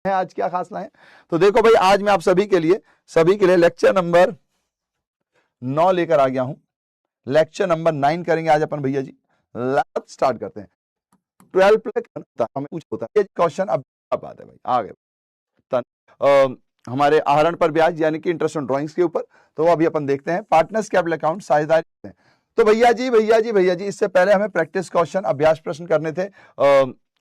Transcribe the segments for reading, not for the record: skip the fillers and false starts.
है आज, क्या खास लाए? तो देखो भाई, आज मैं आप सभी के लिए लेक्चर नंबर 9 लेकर आ गया हूं। लेक्चर नंबर 9 करेंगे आज अपन भैया जी। स्टार्ट करते हैं। 12 प्लस हमें कुछ होता है क्वेश्चन। अब बात है भाई, आ गए हमारे आहरण पर ब्याज यानी कि इंटरेस्ट ऑन ड्राइंग्स के ऊपर। तो अभी अपन देखते हैं पार्टनर्स कैपिटल अकाउंट साझेदारी। तो भैया जी इससे पहले हमें प्रैक्टिस क्वेश्चन अभ्यास प्रश्न करने थे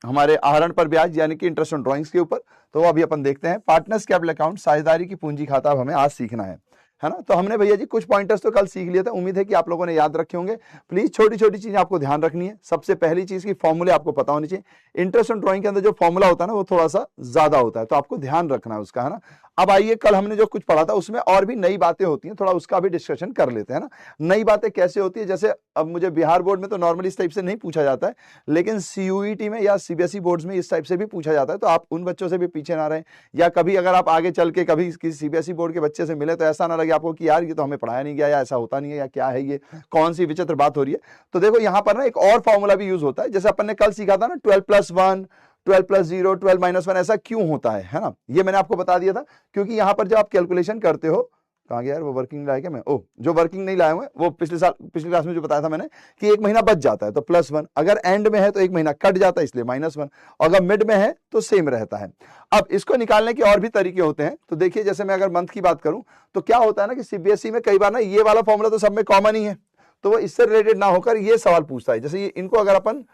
हमारे आहरण पर ब्याज यानी कि इंटरेस्ट ऑन ड्राइंग्स के ऊपर। तो अभी अपन देखते हैं पार्टनर्स कैपिटल अकाउंट साझेदारी की पूंजी खाता अब हमें आज सीखना है ना। तो हमने भैया जी कुछ पॉइंटर्स तो कल सीख लिए थे, उम्मीद है कि आप लोगों ने याद रखे होंगे। प्लीज छोटी छोटी चीजें आपको ध्यान रखनी है। सबसे पहली चीज की फॉर्मूले आपको पता होनी चाहिए। इंटरेस्ट ऑन ड्राइंग के अंदर जो फॉर्मूला होता है ना वो थोड़ा सा ज्यादा होता है, तो आपको ध्यान रखना है उसका, है ना। अब आइए, कल हमने जो कुछ पढ़ा था उसमें और भी नई बातें होती हैं, थोड़ा उसका भी डिस्कशन कर लेते हैं ना। नई बातें कैसे होती है, जैसे अब मुझे बिहार बोर्ड में तो नॉर्मली इस टाइप से नहीं पूछा जाता है, लेकिन सीयूईटी में या सीबीएसई बोर्ड्स में इस टाइप से भी पूछा जाता है। तो आप उन बच्चों से भी पीछे ना रहें, या कभी अगर आप आगे चल के कभी किसी सीबीएसई बोर्ड के बच्चे से मिले तो ऐसा ना लगे आपको कि यार ये तो हमें पढ़ाया नहीं गया, या ऐसा होता नहीं है, या क्या है ये, कौन सी विचित्र बात हो रही है। तो देखो यहाँ पर ना एक और फॉर्मूला भी यूज होता है, जैसे अपन ने कल सीखा था ना 12+1, 12+0, 12-1 ऐसा क्यों होता है ना। ये मैंने आपको बता दिया था, क्योंकि यहाँ पर जब आप कैलकुलेशन करते हो, कहाँ गया यार वो वर्किंग लाया क्या मैं, जो वर्किंग नहीं लाए हुए वो पिछली क्लास में जो बताया था मैंने कि एक महीना बच जाता है तो +1, अगर एंड में है तो एक महीना कट जाता है इसलिए -1, और अगर मिड में है तो सेम रहता है। अब इसको निकालने के और भी तरीके होते हैं। तो देखिए, जैसे मैं अगर मंथ की बात करूं तो क्या होता है ना कि सीबीएसई में कई बार ना ये वाला फॉर्मूला तो सब में कॉमन ही है, तो वो इससे रिलेटेड ना होकर ये सवाल पूछता है। जैसे ये इनको अगर अपन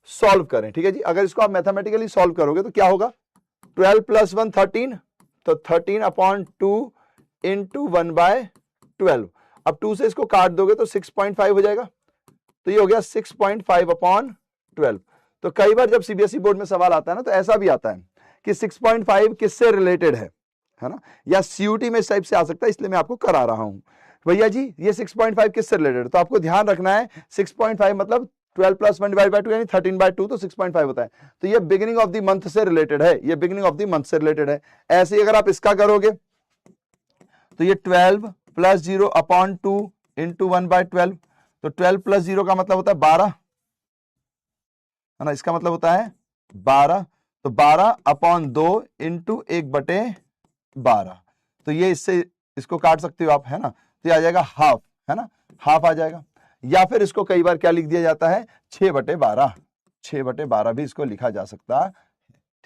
सॉल्व करें, ठीक है जी, अगर इसको आप मैथमेटिकली सॉल्व करोगे तो क्या होगा, 12+1 13, तो 13/2 इंटू 1/12। अब 2 से इसको काट दोगे तो 6.5 हो जाएगा, तो ये हो गया 6.5/12। तो कई बार जब सीबीएसई बोर्ड में सवाल आता है ना तो ऐसा भी आता है कि 6.5 किससे रिलेटेड है ना, या सीयूटी में इस टाइप से आ सकता है, इसलिए मैं आपको करा रहा हूं भैया जी ये 6.5 किससे रिलेटेड। तो आपको ध्यान रखना है 6.5 मतलब 12+1/2 यानी 13/2, तो 6.5 होता है। तो ये बिगिनिंग ऑफ द मंथ से रिलेटेड है, ये बिगिनिंग ऑफ द मंथ से रिलेटेड है। ऐसे ही अगर आप इसका करोगे तो ये 12+0/2 इंटू 1/12, तो 12+0 का मतलब होता है 12, है ना, इसका मतलब होता है 12, तो 12/2 इंटू 1/12। तो ये इससे इसको काट सकते हो आप, है ना, तो ये आ जाएगा हाफ, है ना, हाफ आ जाएगा। या फिर इसको कई बार क्या लिख दिया जाता है, 6/12, 6/12 भी इसको लिखा जा सकता है,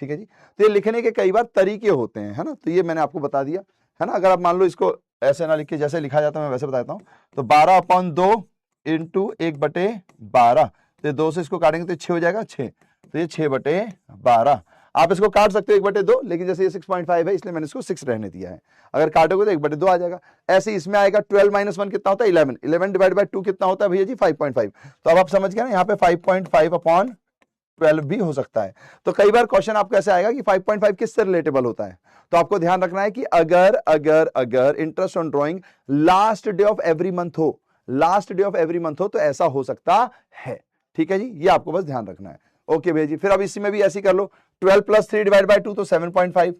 ठीक है जी। तो ये लिखने के कई बार तरीके होते हैं, है ना, तो ये मैंने आपको बता दिया, है ना। अगर आप मान लो इसको ऐसे ना लिख के जैसे लिखा जाता है मैं वैसे बताता हूं, तो 12/2 इंटू 1/12, तो 2 से इसको काटेंगे तो 6 हो जाएगा, 6, तो ये 6/12। आप इसको काट सकते हो 1/2, लेकिन जैसे ये 6.5 है इसलिए मैंने इसको 6 रहने दिया है। अगर काटोगे तो 1/2 आ जाएगा। ऐसे इसमें आएगा 12-1 कितना होता है 11, 11 डिवाइड बाय 2 कितना होता है भैया जी 5.5। तो अब आप समझ गए ना, यहाँ पे 5.5/12 भी हो सकता है। तो कई बार क्वेश्चन आपको ऐसे आएगा कि 5.5 किससे रिलेटेबल होता है, तो आपको ध्यान रखना है कि अगर interest on drawing last day of every month हो, last day of every month हो तो ऐसा हो सकता है, ठीक है जी, ये आपको बस ध्यान रखना है। ओके भैया जी, फिर अब इसी में भी ऐसे कर लो, 12+3 डिवाइड बाय 2 तो 7.5,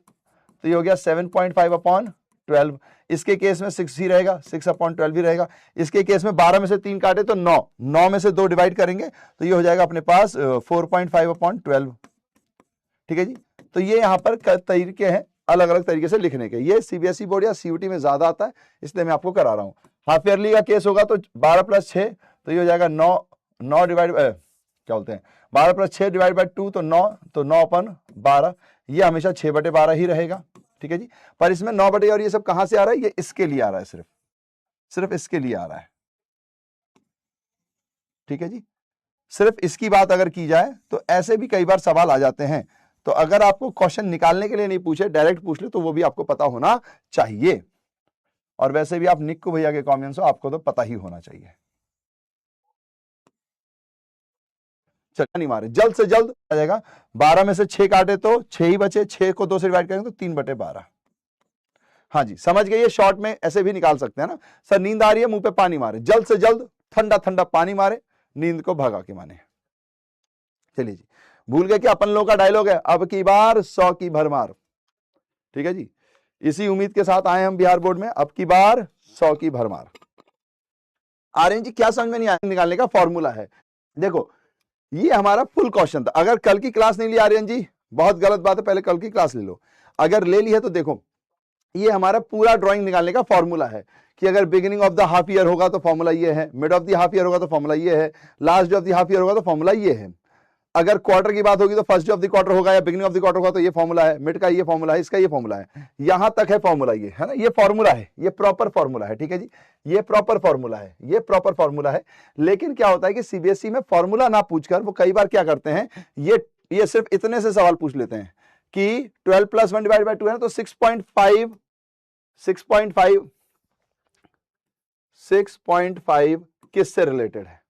तो ये हो गया 7.5/12। इसके केस में 6 ही रहेगा, 6/12 ही रहेगा। इसके केस में 12 में से 3 काटे तो 9, 9 में से 2 डिवाइड करेंगे तो ये हो जाएगा अपने पास 4.5/12, ठीक है जी। तो ये यहाँ पर तरीके हैं अलग अलग तरीके से लिखने के। ये सीबीएसई बोर्ड या सीयूटी में ज्यादा आता है, इसलिए मैं आपको करा रहा हूं। हाफ ईयरली का केस होगा तो 12+6, तो ये हो जाएगा 9 डिवाइड क्या बोलते हैं 12+6 डिवाइड बाय 2 तो 9, तो 9/12, ये हमेशा 6/12 ही रहेगा, ठीक है जी। पर इसमें 9/, और ये सब कहां से आ रहा है, ये इसके लिए आ रहा है, सिर्फ इसके लिए आ रहा है, ठीक है जी। सिर्फ इसकी बात अगर की जाए तो ऐसे भी कई बार सवाल आ जाते हैं। तो अगर आपको क्वेश्चन निकालने के लिए नहीं पूछे, डायरेक्ट पूछ ले, तो वो भी आपको पता होना चाहिए। और वैसे भी आप निक्कू भैया के कॉमेंट्स हो, आपको तो पता ही होना चाहिए। चल नहीं मारे, जल्द से जल्द आ जाएगा। 12 में से 6 काटे तो 6 ही बचे, 6 को 2 से डिवाइड करेंगे तो 3/12। हाँ जी, समझ गए, ये शॉर्ट में ऐसे भी निकाल सकते हैं ना। सर नींद आ रही है, मुंह पे पानी मारे, जल्द से जल्द ठंडा ठंडा पानी मारे, नींद को भगा के माने। चलिए जी, भूल गए कि अपन लोगों का डायलॉग है, अब की बार 100 की भरमार, ठीक है जी। इसी उम्मीद के साथ आए हम बिहार बोर्ड में, अब की बार 100 की भरमार। आर्यन जी क्या समझ में नहीं आया, निकालने का फॉर्मूला है। देखो ये हमारा फुल क्वेश्चन था। अगर कल की क्लास नहीं ली आर्यन जी, बहुत गलत बात है, पहले कल की क्लास ले लो। अगर ले ली है तो देखो ये हमारा पूरा ड्राइंग निकालने का फॉर्मूला है कि अगर beginning of the half year होगा तो फॉर्मूला ये है, mid of the half year होगा तो फॉर्मूला ये है, last day of the half year होगा तो फॉर्मूला ये है। अगर क्वार्टर की बात होगी तो first day of the quarter होगा या बिगिनिंग ऑफ द क्वार्टर होगा तो ये फॉर्मूला है, मिड का ये फॉर्मूला है, इसका ये फॉर्मूला है, यहां तक है फॉर्मूला, ये है ना, ये फॉर्मूला है, ये प्रॉपर फॉर्मूला है। ठीक है जी, ये प्रॉपर फॉर्मूला है, ये प्रॉपर फॉर्मूला है। लेकिन क्या होता है कि सीबीएसई में फॉर्मूला ना पूछकर वो कई बार क्या करते हैं, ये सिर्फ इतने से सवाल पूछ लेते हैं कि 12 + 1 / 2 है तो 6.5 किससे रिलेटेड है।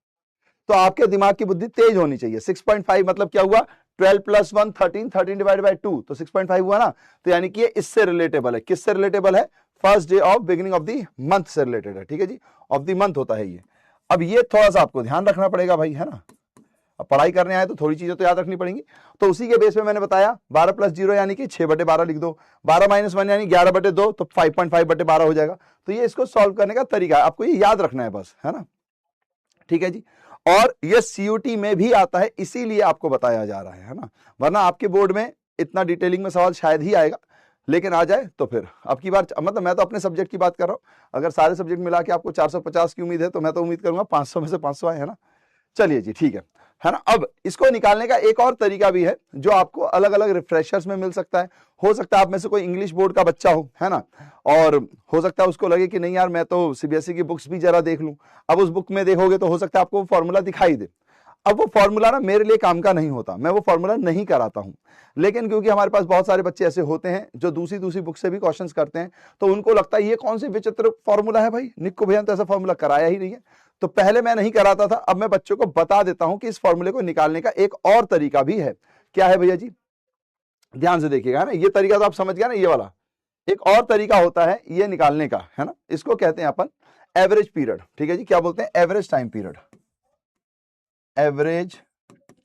तो आपके दिमाग की बुद्धि तेज होनी चाहिए। 6.5 मतलब क्या हुआ, 12 + 1 13, 13 / 2 तो 6.5 हुआ ना, तो यानी कि ये इससे रिलेटेबल है। किससे रिलेटेबल है, first day of beginning of the month से रिलेटेड है। ठीक है जी, ऑफ द मंथ होता है ये। अब ये थोड़ा सा आपको ध्यान रखना पड़ेगा भाई, है ना, अब पढ़ाई करने आए तो थोड़ी चीजें तो याद रखनी पड़ेंगी। तो उसी के बेस पे मैंने बताया 12 + 0 यानी कि 6/12 लिख दो, 12 - 1 यानी 11/2 तो 5.5/12 हो जाएगा। तो ये इसको सॉल्व करने का तरीका है, आपको ये याद रखना है बस, है ना। ठीक है जी, और ये सीयूटी में भी आता है, इसीलिए आपको बताया जा रहा है ना, वरना आपके बोर्ड में इतना डिटेलिंग में सवाल शायद ही आएगा, लेकिन आ जाए तो फिर अब की बार, मतलब मैं तो अपने सब्जेक्ट की बात कर रहा हूं, अगर सारे सब्जेक्ट मिला के आपको 450 की उम्मीद है तो मैं तो उम्मीद करूंगा 500 में से 500 आए, है ना। चलिए जी, ठीक है ना। अब इसको निकालने का एक और तरीका भी है जो आपको अलग अलग रिफ्रेशर्स में मिल सकता है। हो सकता है आप में से कोई इंग्लिश बोर्ड का बच्चा हो, है ना, और हो सकता है उसको लगे कि नहीं यार मैं तो सीबीएसई की बुक्स भी जरा देख लूं। अब उस बुक में देखोगे तो हो सकता है आपको वो फॉर्मूला दिखाई दे। अब वो फॉर्मूला ना मेरे लिए काम का नहीं होता, मैं वो फॉर्मूला नहीं कराता हूं, लेकिन क्योंकि हमारे पास बहुत सारे बच्चे ऐसे होते हैं जो दूसरी बुक से भी क्वेश्चंस करते हैं, तो उनको लगता है ये कौन सी विचित्र फॉर्मूला है भाई, निक्को भैया तो ऐसा फॉर्मूला कराया ही नहीं है। तो पहले मैं नहीं कराता था, अब मैं बच्चों को बता देता हूं कि इस फॉर्मूले को निकालने का एक और तरीका भी है। क्या है भैया जी, ध्यान से देखिएगा ना, ये तरीका तो आप समझ गया ना, ये वाला एक और तरीका होता है ये निकालने का, है ना, इसको कहते हैं अपन एवरेज पीरियड। ठीक है जी, क्या बोलते हैं, average time period, average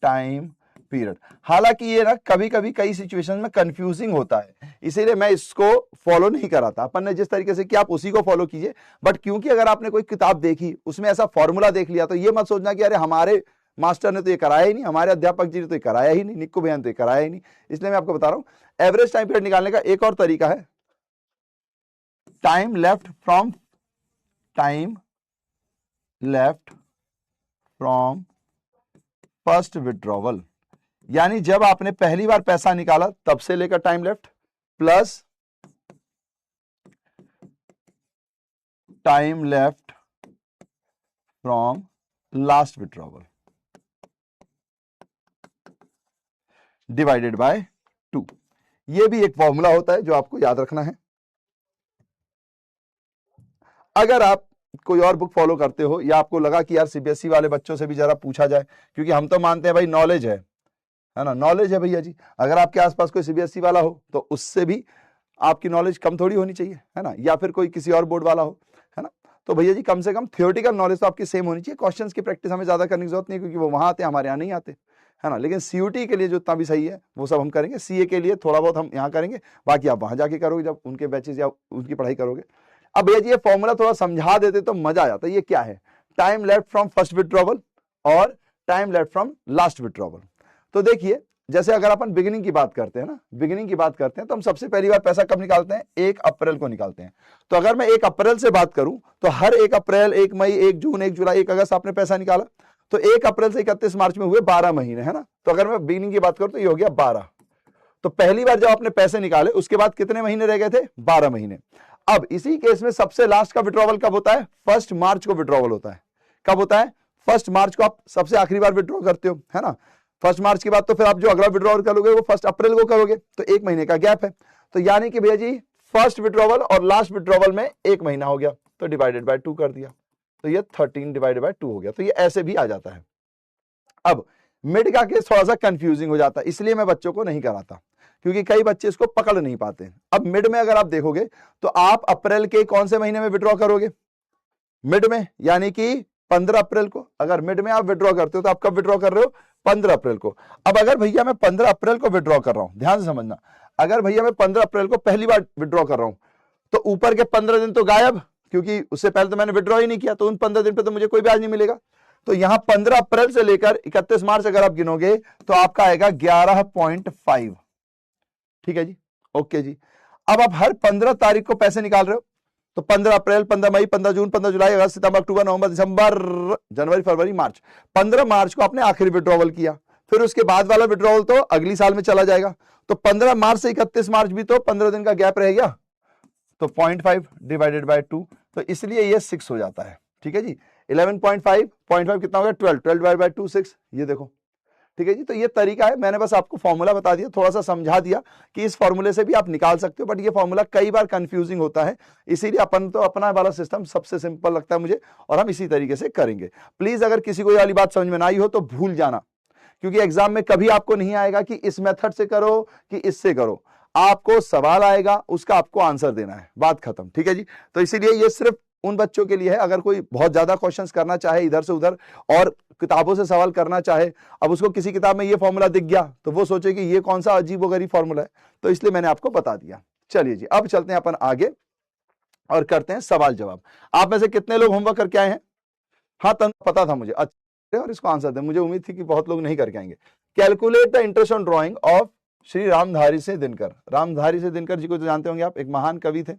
time period. हालांकि ये ना कभी कभी कई सिचुएशन में कंफ्यूजिंग होता है, इसीलिए मैं इसको फॉलो नहीं कराता। अपन ने जिस तरीके से किया आप उसी को फॉलो कीजिए, बट क्योंकि अगर आपने कोई किताब देखी उसमें ऐसा फॉर्मूला देख लिया तो ये मत सोचना कि अरे हमारे मास्टर ने तो ये कराया ही नहीं, हमारे अध्यापक जी ने तो ये कराया ही नहीं, निक्को भैया ने तो ये कराया ही नहीं। इसलिए मैं आपको बता रहा हूं एवरेज टाइम पीरियड निकालने का एक और तरीका है time left from first withdrawal, यानी जब आपने पहली बार पैसा निकाला तब से लेकर time left plus time left from last withdrawal divided by 2। ये भी एक फॉर्मूला होता है जो आपको याद रखना है। अगर आप कोई और बुक फॉलो करते हो या आपको लगा कि यार सीबीएसई वाले बच्चों से भी जरा पूछा जाए, क्योंकि हम तो मानते हैं भाई नॉलेज है ना, नॉलेज है भैया जी। अगर आपके आसपास कोई सीबीएसई वाला हो तो उससे भी आपकी नॉलेज कम थोड़ी होनी चाहिए, है ना, या फिर कोई किसी और बोर्ड वाला हो, है ना। तो भैया जी कम से कम थियोरेटिकल नॉलेज तो आपकी सेम होनी चाहिए। क्वेश्चंस की प्रैक्टिस हमें ज्यादा करने की जरूरत नहीं, क्योंकि वो वहां आते हैं, हमारे यहाँ नहीं आते, है ना। लेकिन सीयूटी के लिए जो इतना भी सही है वो सब हम करेंगे, सीए के लिए थोड़ा बहुत हम यहाँ करेंगे, बाकी आप वहां जाके करोगे जब उनके बैचेज या उनकी पढ़ाई करोगे। अब भैया जी ये फॉर्मूला थोड़ा समझा देते तो मजा आ जाता। ये क्या है, time left from first withdrawal और time left from last withdrawal. तो देखिए जैसे अगर अपन बिगिनिंग की बात करते हैं ना, बिगिनिंग की बात करते हैं तो हम सबसे पहली बार पैसा कब निकालते हैं, 1 अप्रैल को निकालते हैं। तो अगर मैं 1 अप्रैल से बात करूं तो हर 1 अप्रैल, 1 मई, 1 जून, 1 जुलाई, 1 अगस्त आपने पैसा निकाला, तो 1 अप्रैल से 31 मार्च में हुए 12 महीने, है ना। तो अगर मैं बिगिनिंग की बात करूं तो ये हो गया 12। तो पहली बार जब आपने पैसे निकाले उसके बाद कितने महीने रह गए थे, 12 महीने। अब इसी केस में सबसे लास्ट का विड्रॉवल कब होता है, 1 मार्च को विड्रॉवल होता है। कब होता है, 1 मार्च को आप सबसे आखिरी बार विड्रॉ करते हो, है ना। 1 मार्च के बाद तो फिर आप जो अगला विड्रॉवल करोगे वो 1 अप्रैल को करोगे, तो 1 महीने का गैप है। तो यानी कि भैया जी फर्स्ट विड्रॉवल और लास्ट विड्रॉवल में 1 महीना हो गया, तो डिवाइडेड बाय 2 कर दिया, तो ये 13 डिवाइडेड बाय 2 हो गया। तो ये ऐसे भी आ जाता है। अब मिड का केस थोड़ा सा कंफ्यूजिंग हो जाता है, इसलिए मैं बच्चों को नहीं कराता, क्योंकि कई बच्चे इसको पकड़ नहीं पाते। अब मिड में अगर आप देखोगे तो आप अप्रैल के कौन से महीने में विड्रॉ करोगे, मिड में, यानी कि 15 अप्रैल को। अगर मिड में आप विड्रॉ करते हो तो आप कब विड्रॉ कर रहे हो, 15 अप्रैल को। अब अगर भैया मैं 15 अप्रैल को विड्रॉ कर रहा हूं, ध्यान से समझना, अगर भैया मैं 15 अप्रैल को पहली बार विड्रॉ कर रहा हूं तो ऊपर के 15 दिन तो गायब, क्योंकि उससे पहले तो मैंने विड्रॉ ही नहीं किया, तो उन 15 दिन पे तो मुझे कोई ब्याज नहीं मिलेगा। तो यहां 15 अप्रैल से लेकर 31 मार्च अगर आप गिनोगे तो आपका आएगा 11.5, ठीक है जी। ओके जी। अब आप हर 15 तारीख को पैसे निकाल रहे हो, तो 15 अप्रैल, 15 मई, 15 जून, 15 जुलाई, अगस्त, सितंबर, अक्टूबर, नवंबर, दिसंबर, जनवरी, फरवरी, मार्च। 15 मार्च को आपने आखिरी विड्रॉवल किया, फिर उसके बाद वाला विड्रॉवल तो अगली साल में चला जाएगा, तो 15 मार्च से 31 मार्च भी तो 15 दिन का गैप रह गया, तो 0.5 डिवाइडेड बाय 2, तो इसलिए ये 6 हो जाता है। ठीक है जी। 11.5 0.5 कितना हो गया 12 डिवाइडेड बाय 2 6, ये देखो। ठीक है जी। तो ये तरीका है, मैंने बस आपको फॉर्मूला बता दिया, थोड़ा सा समझा दिया कि इस फॉर्मूले से भी आप निकाल सकते हो, बट ये फॉर्मूला कई बार कंफ्यूजिंग होता है, इसीलिए अपन तो अपना वाला सिस्टम सबसे सिंपल लगता है मुझे, और हम इसी तरीके से करेंगे। प्लीज अगर किसी को ये वाली बात समझ में ना आई हो तो भूल जाना, क्योंकि एग्जाम में कभी आपको नहीं आएगा कि इस मेथड से करो कि इससे करो, आपको सवाल आएगा, उसका आपको आंसर देना है, बात खत्म। ठीक है जी। तो इसीलिए ये सिर्फ उन बच्चों के लिए है, अगर कोई बहुत ज्यादा क्वेश्चंस करना चाहे इधर से उधर और किताबों से सवाल करना चाहे, अब उसको किसी किताब में ये फॉर्मूला दिख गया तो वो सोचे कि ये कौन सा अजीबोगरीब फॉर्मूला है, तो इसलिए मैंने आपको बता दिया। चलिए जी, अब चलते हैं अपन आगे और करते हैं सवाल जवाब। आप में से कितने लोग होमवर्क करके आए हैं? हाँ, पता था मुझे, अच्छा, और इसको आंसर दे, मुझे उम्मीद थी कि बहुत लोग नहीं करके आएंगे। Calculate the interest on drawing of Shri Ramdhari से दिनकर। रामधारी से दिनकर जी को तो जानते होंगे आप, एक महान कवि थे।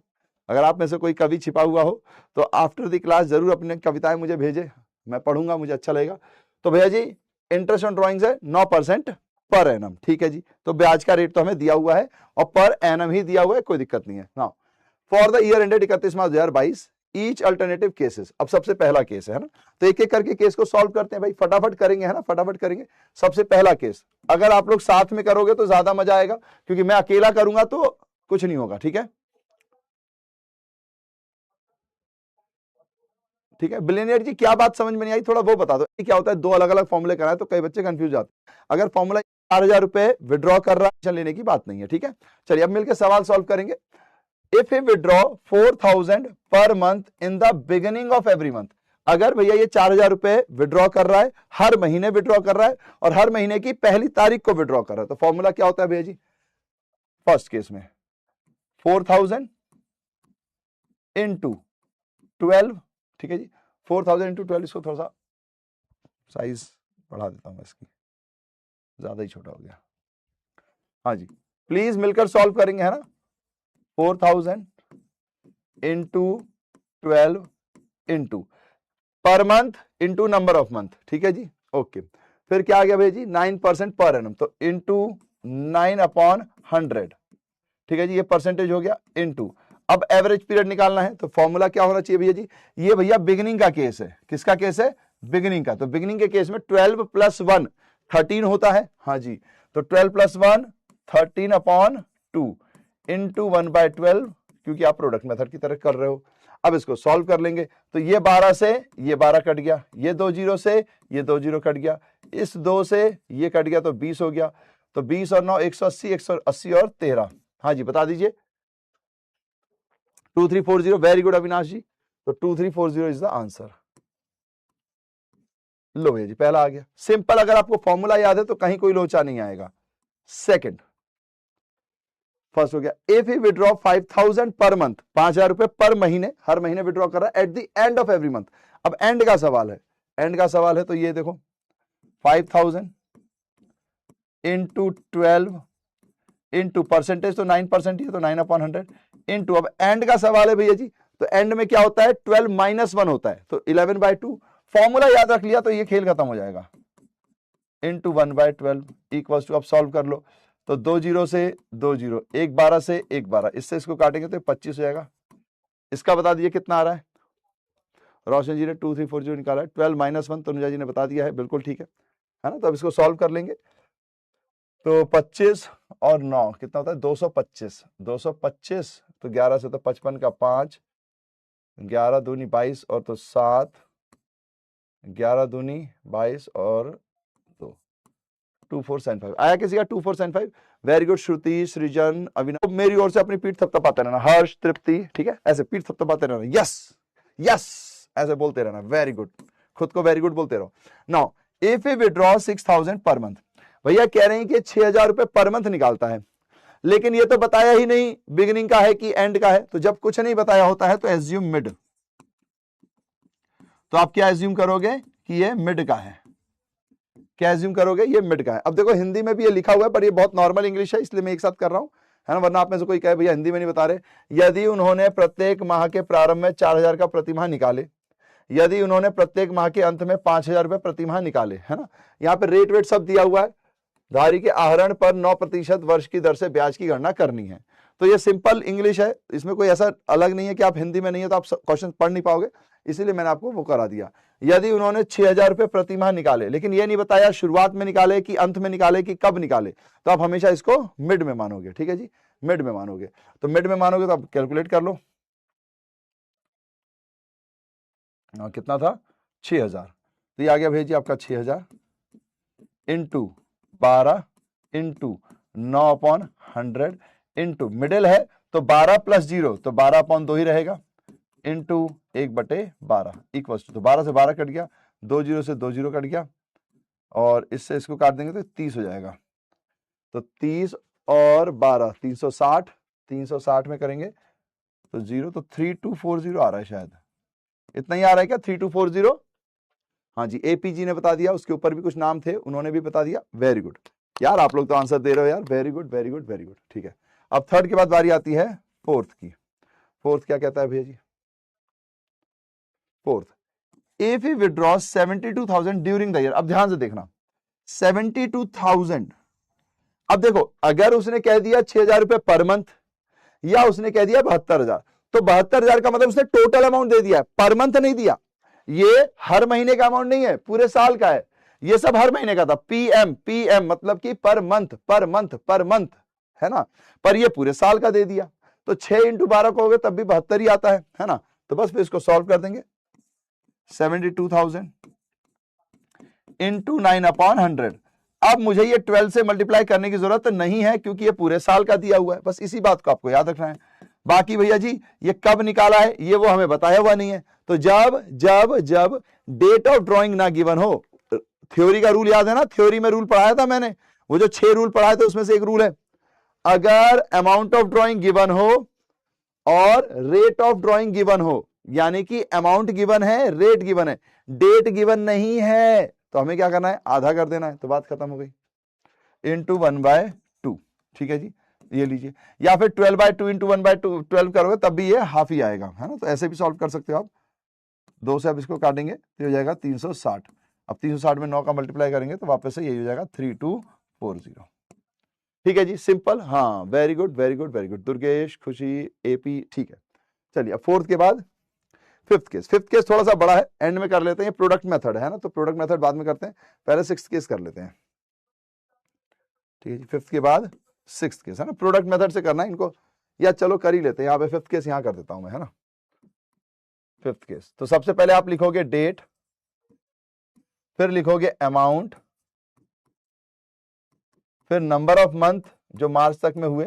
अगर आप में से कोई कवि छिपा हुआ हो तो आफ्टर द क्लास जरूर अपनी कविताएं मुझे भेजे, मैं पढ़ूंगा, मुझे अच्छा लगेगा। तो भैया जी इंटरेस्ट ऑन ड्रॉइंग्स है 9% पर एनम। ठीक है जी। तो ब्याज का रेट तो हमें दिया हुआ है और पर एनम ही दिया हुआ है, कोई दिक्कत नहीं है ना। For the year ended 31 March 2022 each alternative cases. अब सबसे पहला केस है ना, तो एक एक करके केस को सॉल्व करते हैं भाई, फटाफट करेंगे है ना, फटाफट करेंगे। सबसे पहला केस, अगर आप लोग साथ में करोगे तो ज्यादा मजा आएगा, क्योंकि मैं अकेला करूंगा तो कुछ नहीं होगा। ठीक है, ठीक है। बिलियनियर जी क्या बात समझ में नहीं आई, थोड़ा वो बता दो। क्या होता है, दो अलग अलग फॉर्मूले कराए तो कई बच्चे कंफ्यूज जाते हैं। अगर फॉर्मूला 4000 रुपए विड्रॉ कर रहा है, लेने की बात नहीं है। ठीक है, चलिए अब मिलकर सवाल सॉल्व करेंगे। If A withdraw 4000 per month in the beginning of every month, अगर भैया ये 4000 रुपए विड्रॉ कर रहा है, हर महीने विड्रॉ कर रहा है और हर महीने की पहली तारीख को विड्रॉ कर रहा है, तो फॉर्मूला क्या होता है भैया जी? फर्स्ट केस में 4000 इंटू 12, ठीक है जी, 4000 इंटू 12, इसको थोड़ा सा साइज बढ़ा देता हूं मैं, इसकी ज्यादा ही छोटा हो गया। हाँ जी, प्लीज मिलकर सॉल्व करेंगे है ना। 4000 into 12 into per month into number of month. ठीक है जी, ओके। फिर क्या आ गया भैया जी? 9% पर एनम, तो इंटू 9/100। ठीक है जी, ये परसेंटेज हो गया इंटू। अब एवरेज पीरियड निकालना है, तो फॉर्मूला क्या होना चाहिए भैया जी? ये भैया बिगिनिंग का केस है। किसका केस है? बिगिनिंग का। तो बिगिनिंग के केस में 12 + 1 13 होता है। हाँ जी, तो 12 + 1 13/2 इंटू 1/12, क्योंकि आप प्रोडक्ट मेथड की तरह कर रहे हो। अब इसको सॉल्व कर लेंगे, तो ये 12 से ये 12 कट गया, ये 2 0 से ये 2 0 कट गया, इस 2 से ये कट गया, तो 20 हो गया। तो 20 और 9 180, 180 और 13। हाँ जी, बता दीजिए। 2340। वेरी गुड अविनाश जी, तो 2340 इज द आंसर। लो भैया जी, पहला आ गया सिंपल। अगर आपको फॉर्मूला याद है तो कहीं कोई लोचा नहीं आएगा। सेकंड, फर्स्ट हो गया, if he withdraw 5000 per month, 5000 रुपए पर महीने, हर महीने विड्रॉ कर रहा है at the end of every month. अब एंड का सवाल है, एंड का सवाल है, तो ये देखो 5000 इंटू 12 इंटू परसेंटेज तो 9% ही है, तो 9/100 इंटू, अब एंड का सवाल है भैया जी, तो एंड में क्या होता है? 12 - 1 होता है, तो 11/2। फॉर्मूला याद रख लिया तो ये खेल खत्म हो जाएगा। इंटू 1/12 इक्वल्स टू, अब सॉल्व कर लो, तो 2 0 से 2 0, 1 12 से 1 12, इससे इसको काटेंगे तो 25 हो जाएगा। इसका बता दीजिए कितना आ रहा है। रोशन जी ने 2340 निकाला है। 12 - 1 तनुजा जी ने बता दिया है, बिल्कुल ठीक है ना। तो अब इसको सॉल्व कर लेंगे, तो 25 और 9 कितना होता है? 225। 225, तो 11 से तो 55 का 5, 11 दूनी 22 और तो 7, 11 दूनी 22 और 2, 2475 आया किसी का? 2475। वेरी गुड श्रुति, सृजन, अविनाश। मेरी ओर से अपनी पीठ थपथपाते रहना, हर्ष, तृप्ति, ठीक है, ऐसे पीठ थपथपाते रहना, यस यस ऐसे बोलते रहना। वेरी गुड, खुद को वेरी गुड बोलते रहो। Now if you withdraw 6000 per month, भैया कह रहे हैं कि 6000 रुपए पर मंथ निकालता है, लेकिन ये तो बताया ही नहीं बिगिनिंग का है कि एंड का है। तो जब कुछ नहीं बताया होता है तो एज्यूम मिड, तो आप क्या एज्यूम करोगे कि ये मिड का है। क्या एज्यूम करोगे? ये मिड का है। अब देखो हिंदी में भी ये लिखा हुआ है, पर ये बहुत नॉर्मल इंग्लिश है, इसलिए मैं एक साथ कर रहा हूं। है ना, वरना आप में से कोई कहे भैया हिंदी में नहीं बता रहे। यदि उन्होंने प्रत्येक माह के प्रारंभ में 4000 का प्रतिमाह निकाले, यदि उन्होंने प्रत्येक माह के अंत में 5000 रुपए प्रतिमाह निकाले, है ना, यहाँ पे रेट वेट सब दिया हुआ है। धारी के आहरण पर 9% वर्ष की दर से ब्याज की गणना करनी है। तो ये सिंपल इंग्लिश है, इसमें कोई ऐसा अलग नहीं है कि आप हिंदी में नहीं है तो आप क्वेश्चन पढ़ नहीं पाओगे, इसीलिए मैंने आपको वो करा दिया। यदि उन्होंने 6000 रुपए प्रतिमाह निकाले, लेकिन ये नहीं बताया शुरुआत में निकाले कि अंत में निकाले कि कब निकाले, तो आप हमेशा इसको मिड में मानोगे। ठीक है जी, मिड में मानोगे। तो मिड में मानोगे तो आप कैलकुलेट कर लो, कितना था 6000, तो ये आ गया भैया जी आपका 6000 इंटू 12 इंटू 9/100 इंटू मिडिल है तो 12 + 0 तो 12/2 ही रहेगा, इंटू 1/12 इक्वल टू, तो 12 से 12 कट गया, 2 0 से 2 0 कट गया, और इससे इसको काट देंगे तो 30 हो जाएगा। तो 30 और 12 360, 360 में करेंगे तो 0, तो 3240 आ रहा है, शायद इतना ही आ रहा है क्या, 3240। हाँ जी, एपीजी ने बता दिया, उसके ऊपर भी कुछ नाम थे, उन्होंने भी बता दिया। वेरी गुड यार, आप लोग तो आंसर दे रहे हो यार, very good very good very good. ठीक है, अब थर्ड के बाद बारी आती है फोर्थ की। फोर्थ क्या कहता है भैया जी, fourth, if he withdraws 72,000 during the year. अब ध्यान से देखना, 72,000, अब देखो अगर उसने कह दिया 6000 रुपए पर मंथ, या उसने कह दिया 72,000, तो 72,000 का मतलब उसने टोटल अमाउंट दे दिया, पर मंथ नहीं दिया। ये हर महीने का अमाउंट नहीं है, पूरे साल का है, ये सब हर महीने का था। पीएम पीएम मतलब कि per month per month per month, है ना, पर ये पूरे साल का दे दिया, तो 6 × 12 कहोगे तब भी 72 ही आता है ना। तो बस फिर इसको सॉल्व कर देंगे, 72,000 इंटू 9/100। अब मुझे ये 12 से मल्टीप्लाई करने की जरूरत नहीं है, क्योंकि ये पूरे साल का दिया हुआ है, बस इसी बात को आपको याद रखना है। बाकी भैया जी ये कब निकाला है ये वो हमें बताया हुआ नहीं है, तो जब जब जब डेट ऑफ ड्रॉइंग ना गिवन हो। थ्योरी का रूल याद है ना, थ्योरी में रूल पढ़ाया था मैंने, वो जो 6 रूल पढ़ाए थे उसमें से एक रूल है, अगर अमाउंट ऑफ ड्रॉइंग गिवन हो और रेट ऑफ ड्रॉइंग गिवन हो, यानी कि अमाउंट गिवन है, रेट गिवन है, डेट गिवन नहीं है, तो हमें क्या करना है, आधा कर देना है, तो बात खत्म हो गई, इंटू 1/2। ठीक है जी, ये लीजिए, या फिर 12/2 इंटू 1/2 12 करोगे तब भी ये हाफ ही आएगा, है ना, तो ऐसे भी सॉल्व कर सकते हो आप। 2 से अब इसको काटेंगे तो हो जाएगा 360। अब 360 में 9 का मल्टीप्लाई करेंगे तो वापस से यही हो जाएगा 3240। ठीक है जी, सिंपल। हाँ, very good very good very good, Durgesh, खुशी, एपी। ठीक है, चलिए अब फोर्थ के बाद फिफ्थ केस। फिफ्थ केस थोड़ा सा बड़ा है, एंड में कर लेते हैं, प्रोडक्ट मेथड है ना, तो प्रोडक्ट मेथड बाद में करते हैं, पहले सिक्स्थ केस कर लेते हैं। ठीक है जी, फिफ्थ के बाद सिक्स्थ केस है ना, प्रोडक्ट मेथड से करना है इनको, या चलो कर ही लेते हैं, यहाँ पे फिफ्थ केस यहाँ कर देता हूं मैं, है ना। फिफ्थ केस, तो सबसे पहले आप लिखोगे डेट, फिर लिखोगे अमाउंट, फिर नंबर ऑफ मंथ जो मार्च तक में हुए,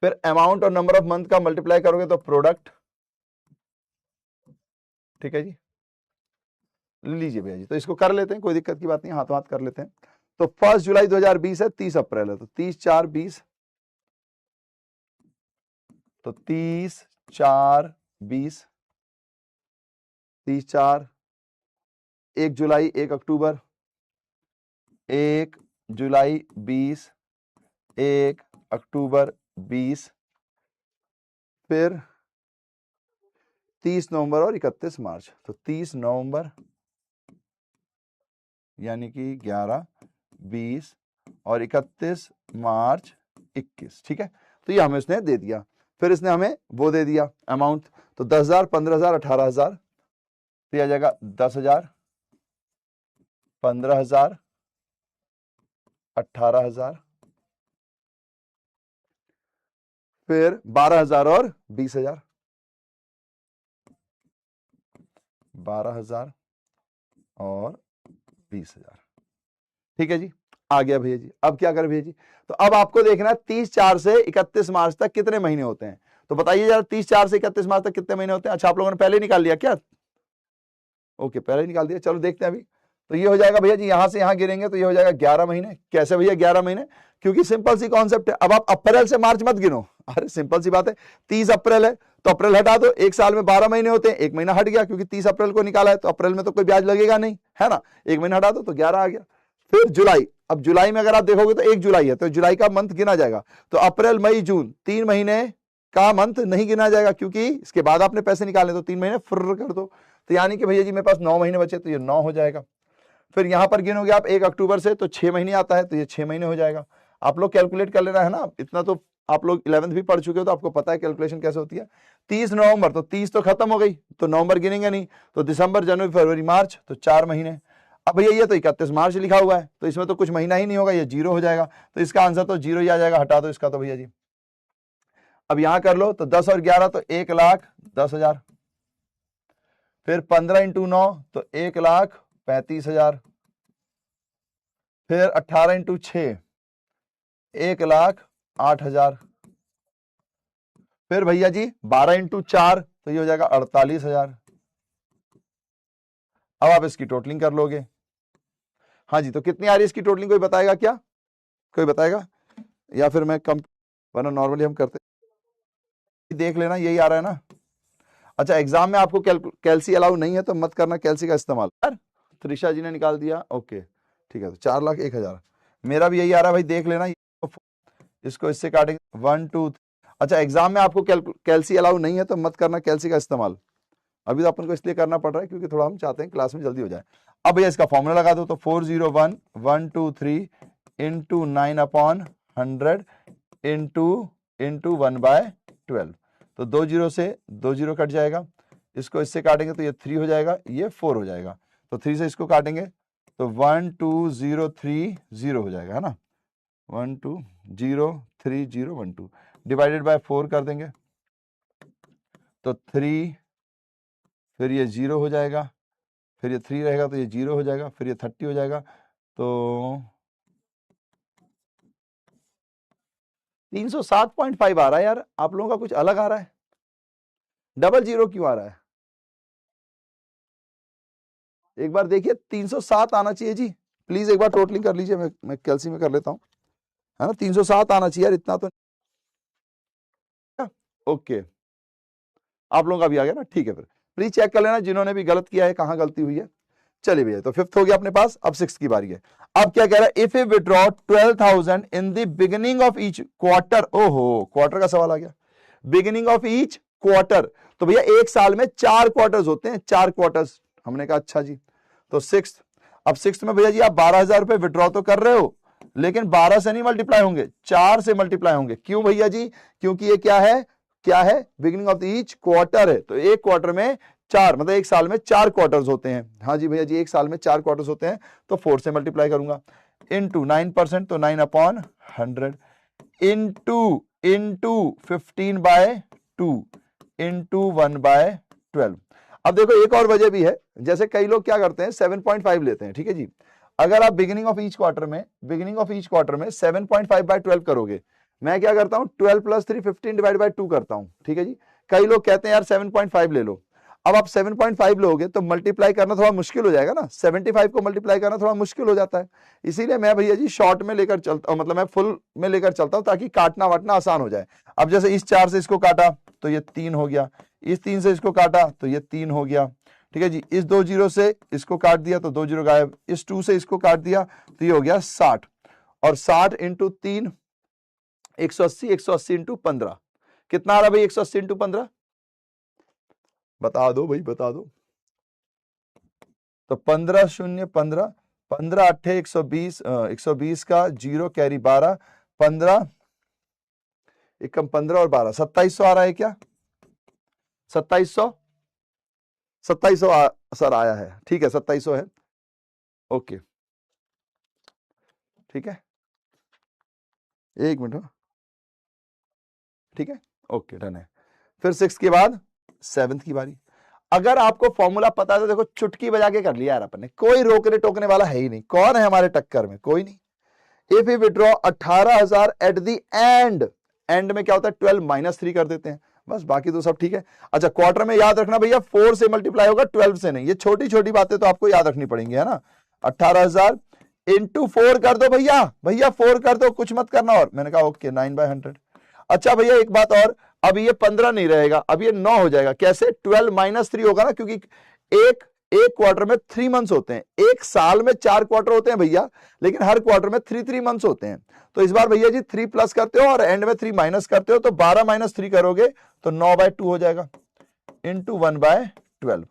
फिर अमाउंट और नंबर ऑफ मंथ का मल्टीप्लाई करोगे तो प्रोडक्ट। ठीक है जी, लीजिए भैया जी, तो इसको कर लेते हैं, कोई दिक्कत की बात नहीं, हाथों हाथ कर लेते हैं। तो 1 जुलाई 2020 है, 30 अप्रैल है, तो 30/4/20, तो 30/4/20, 30/4, 1 जुलाई 1 अक्टूबर, 1 जुलाई 20, 1 अक्टूबर 20, फिर 30 नवंबर और 31 मार्च, तो 30 नवंबर यानी कि 11, 20 और 31 मार्च 21। ठीक है, तो ये हमें उसने दे दिया, फिर इसने हमें वो दे दिया अमाउंट, तो 10,000, 15,000, 18,000, तो आ जाएगा 10,000, 15,000, 18,000, फिर 12,000 और 20,000, 12,000 और 20,000। ठीक है जी, आ गया भैया जी। अब क्या करें भैया जी, तो अब आपको देखना है 30/4 से 31 मार्च तक कितने महीने होते हैं, तो बताइए जरा 30/4 से 31 मार्च तक कितने महीने होते हैं। अच्छा, आप लोगों ने पहले निकाल लिया क्या, ओके पहले ही निकाल दिया, चलो देखते हैं अभी। तो ये हो जाएगा भैया जी, यहां से यहां गिरेंगे तो ये हो जाएगा 11 महीने। कैसे भैया 11 महीने, क्योंकि सिंपल सी कॉन्सेप्ट है, अब आप अप्रैल से मार्च मत गिनो, अरे सिंपल सी बात है, 30 अप्रैल है तो अप्रैल हटा दो, एक साल में 12 महीने होते हैं, एक महीना हट गया, क्योंकि 30 अप्रैल को निकाला है तो अप्रैल में तो कोई ब्याज लगेगा नहीं, है ना, एक महीना हटा दो तो 11 आ गया। फिर जुलाई, अब जुलाई में अगर आप देखोगे तो 1 जुलाई है, तो जुलाई का मंथ गिना जाएगा, तो अप्रैल मई जून 3 महीने का मंथ नहीं गिना जाएगा, क्योंकि इसके बाद आपने पैसे निकाले, तो 3 महीने फुर्र कर दो, तो यानी कि भैया जी मेरे पास 9 महीने बचे, तो ये 9 हो जाएगा। फिर यहां पर गिनोगे आप 1 अक्टूबर से, तो 6 महीने आता है, तो ये 6 महीने हो जाएगा। आप लोग कैलकुलेट कर लेना है ना, इतना तो आप लोग 11th भी पढ़ चुके हो, तो आपको पता है कैलकुलेशन कैसे होती है। 30 नवंबर, तो 30 तो खत्म हो गई, तो नवंबर गिनेंगे नहीं, तो दिसंबर जनवरी फरवरी मार्च, तो 4 महीने। अब भैया ये तो 31 मार्च लिखा हुआ है, तो इसमें तो कुछ महीना ही नहीं होगा, ये 0 हो जाएगा, तो इसका आंसर तो 0 ही आ जाएगा, हटा दो इसका तो भैया जी। अब यहां कर लो, तो 10 और 11 तो 1,10,000, फिर 15 × 9 तो 1,35,000, फिर 18 × 6 1,08,000, फिर भैया जी 12 × 4 तो ये हो जाएगा 48,000। अब आप इसकी टोटलिंग कर लोगे। हाँ जी, तो कितनी आ रही है इसकी टोटलिंग, कोई बताएगा क्या, कोई बताएगा, या फिर मैं कम, वरना नॉर्मली हम करते, देख लेना यही आ रहा है ना। अच्छा, एग्जाम में आपको कैल्सी अलाउ नहीं है, तो मत करना कैल्सी का इस्तेमाल। त्रिशा जी ने निकाल दिया, ओके ठीक है, तो 4,01,000 मेरा भी यही आ रहा है भाई, देख लेना। इसको इससे काटेंगे 1 2। अच्छा, एग्जाम में आपको कैल्सी अलाउ नहीं है, तो मत करना कैल्सी का इस्तेमाल। अभी तो अपन को इसलिए करना पड़ रहा है क्योंकि थोड़ा हम चाहते हैं क्लास में जल्दी हो जाए। अब भैया इसका फॉर्मूला लगा दो, तो 401,123 × 9/100 इंटू 1/12, तो 2 0 से 2 0 कट जाएगा, इसको इससे काटेंगे तो ये 3 हो जाएगा, ये 4 हो जाएगा, तो 3 से इसको काटेंगे तो 1 2 0 3 0 हो जाएगा, है ना, 1 2 0 3 0 1 2 डिवाइडेड बाय 4 कर देंगे, तो 3, फिर ये 0 हो जाएगा, फिर ये 3 रहेगा तो ये 0 हो जाएगा, फिर ये 30 हो जाएगा, तो 307.5 आ रहा है यार, आप लोगों का कुछ अलग आ रहा है, 00 क्यों आ रहा है, एक बार देखिए 307 आना चाहिए जी, प्लीज एक बार टोटलिंग कर लीजिए, मैं कैल्सी में कर लेता हूं, है ना, 307 आना चाहिए यार, इतना तो। ओके, आप लोगों का भी आ गया ना, ठीक है, फिर प्लीज चेक कर लेना जिन्होंने भी गलत किया है, कहां गलती हुई है। चलिए भैया, तो 5th हो गया अपने पास, अब 6th की बारी है। अब क्या कह रहा है, if you withdraw 12,000 in the beginning of each quarter, ओहो क्वार्टर का सवाल आ गया, बिगिनिंग ऑफ ईच क्वार्टर, तो भैया एक साल में 4 क्वार्टर्स होते हैं, 4 क्वार्टर्स, हमने कहा अच्छा जी, तो 6th, अब 6th में भैया जी आप 12,000 रुपए विड्रॉ तो कर रहे हो, लेकिन 12 से नहीं मल्टीप्लाई होंगे, 4 से मल्टीप्लाई होंगे, क्यों भैया जी, क्योंकि ये क्या है, क्या है, बिगिनिंग ऑफ ईच क्वार्टर है, तो एक क्वार्टर में 4, मतलब एक साल में 4 क्वार्टर्स होते हैं, हाँ जी भैया जी एक साल में 4 क्वार्टर्स होते हैं, तो 4 से मल्टीप्लाई करूंगा, इनटू 9%, तो 9/100, इनटू 15/2 इनटू 1/12। अब देखो एक और वजह भी है, जैसे कई लोग क्या करते हैं 7.5 लेते हैं, ठीक है जी, अगर आप बिगिनिंग ऑफ ईच क्वार्टर में 7.5/12 करोगे, मैं क्या करता हूं 12 + 3 15 डिवाइड बाय 2 करता हूं, ठीक है जी, कई लोग कहते हैं यार 7.5 ले लो, अब आप 7.5 लोगे तो मल्टीप्लाई करना थोड़ा मुश्किल हो जाएगा ना, 75 को मल्टीप्लाई करना थोड़ा मुश्किल हो जाता है, इसीलिए मैं भैया जी शॉर्ट में लेकर चलता हूं, मतलब मैं फुल में लेकर चलता हूं ताकि काटना वाटना आसान हो जाए। अब जैसे इस 4 से इसको काटा तो ये 3 हो गया, इस 3 से इसको काटा तो ये 3 हो गया, ठीक है जी, इस 2 0 से इसको काट दिया तो 2 0 गायब, इस 2 से इसको काट दिया तो ये हो गया 60, और 60 × 3 180, 180 × 15 कितना आ रहा भाई, 180 × 15 बता दो भाई, बता दो, तो 15 0 15, 15 8 120, 120 का 0 कैरी 12, 15 एकम 15 और 12 2700 आ रहा है क्या, 2700 सर आया है, ठीक है 2700 है, ओके ठीक है, एक मिनट, ठीक है, ओके डन है। फिर 6 के बाद 7th की बारी, अगर आपको फॉर्मूला पता है तो देखो चुटकी बजा के कर लिया यार अपन ने, कोई रोकने टोकने वाला है ही नहीं, कौन है हमारे टक्कर में, कोई नहीं। If you withdraw 18,000 at the end में क्या होता है 12 - 3 कर देते हैं, बस बाकी तो सब ठीक है। अच्छा क्वार्टर में याद रखना भैया 4 से मल्टीप्लाई होगा 12 से नहीं, ये छोटी छोटी बातें तो आपको याद रखनी पड़ेंगी, है ना। 18,000 इंटू 4 कर दो भैया, 4 कर दो, कुछ मत करना, और मैंने कहा ओके 9/100। अच्छा भैया एक बात और, अब ये 15 नहीं रहेगा, अब ये 9 हो जाएगा, कैसे, 12 - 3 होगा ना, क्योंकि एक एक क्वार्टर में 3 मंथ्स होते हैं, एक साल में 4 क्वार्टर होते हैं भैया, लेकिन हर क्वार्टर में 3 मंथ्स होते हैं। तो इस बार भैया जी 3 प्लस करते हो और एंड में 3 माइनस करते हो, तो 12 - 3 करोगे तो 9/2 हो जाएगा इंटू 1/12।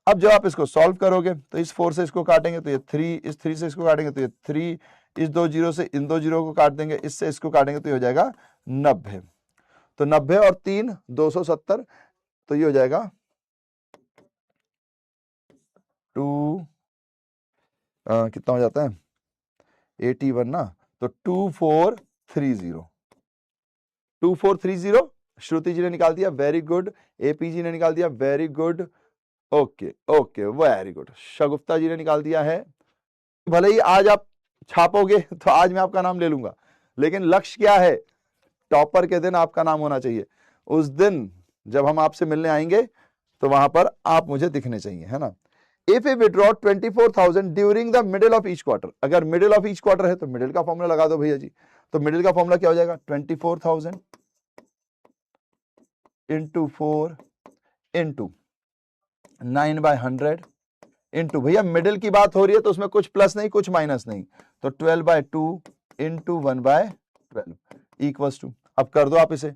अब जब आप इसको सॉल्व करोगे तो इस 4 से इसको काटेंगे तो ये 3, इस 3 से इसको काटेंगे तो ये 3, इस 2 जीरो से इन 2 जीरो को काट देंगे, इससे इसको काटेंगे तो ये हो जाएगा 90। तो 90 और 3 270, तो ये हो जाएगा 2 कितना हो जाता है 81 ना, तो 2430 श्रुति जी ने निकाल दिया, वेरी गुड। एपी जी ने निकाल दिया, very good. Okay okay very good. Shagufta ji ने निकाल दिया है। भले ही आज आप छापोगे तो आज मैं आपका नाम ले लूंगा, लेकिन लक्ष्य क्या है, टॉपर के दिन आपका नाम होना चाहिए। उस दिन जब हम आपसे मिलने आएंगे तो वहां पर आप मुझे दिखने चाहिए, है ना। If A withdraw 24,000 during the middle of each quarter, अगर मिडिल ऑफ ईच क्वार्टर है तो मिडिल का फॉर्मूला लगा दो भैया जी। तो मिडिल का फॉर्मूला क्या हो जाएगा 24,000 इंटू 4 इंटू 9/100 इंटू, भैया मिडिल की बात हो रही है तो उसमें कुछ प्लस नहीं कुछ माइनस नहीं, तो 12/2 इंटू 1/12 इक्वल्स टू, अब कर दो आप इसे।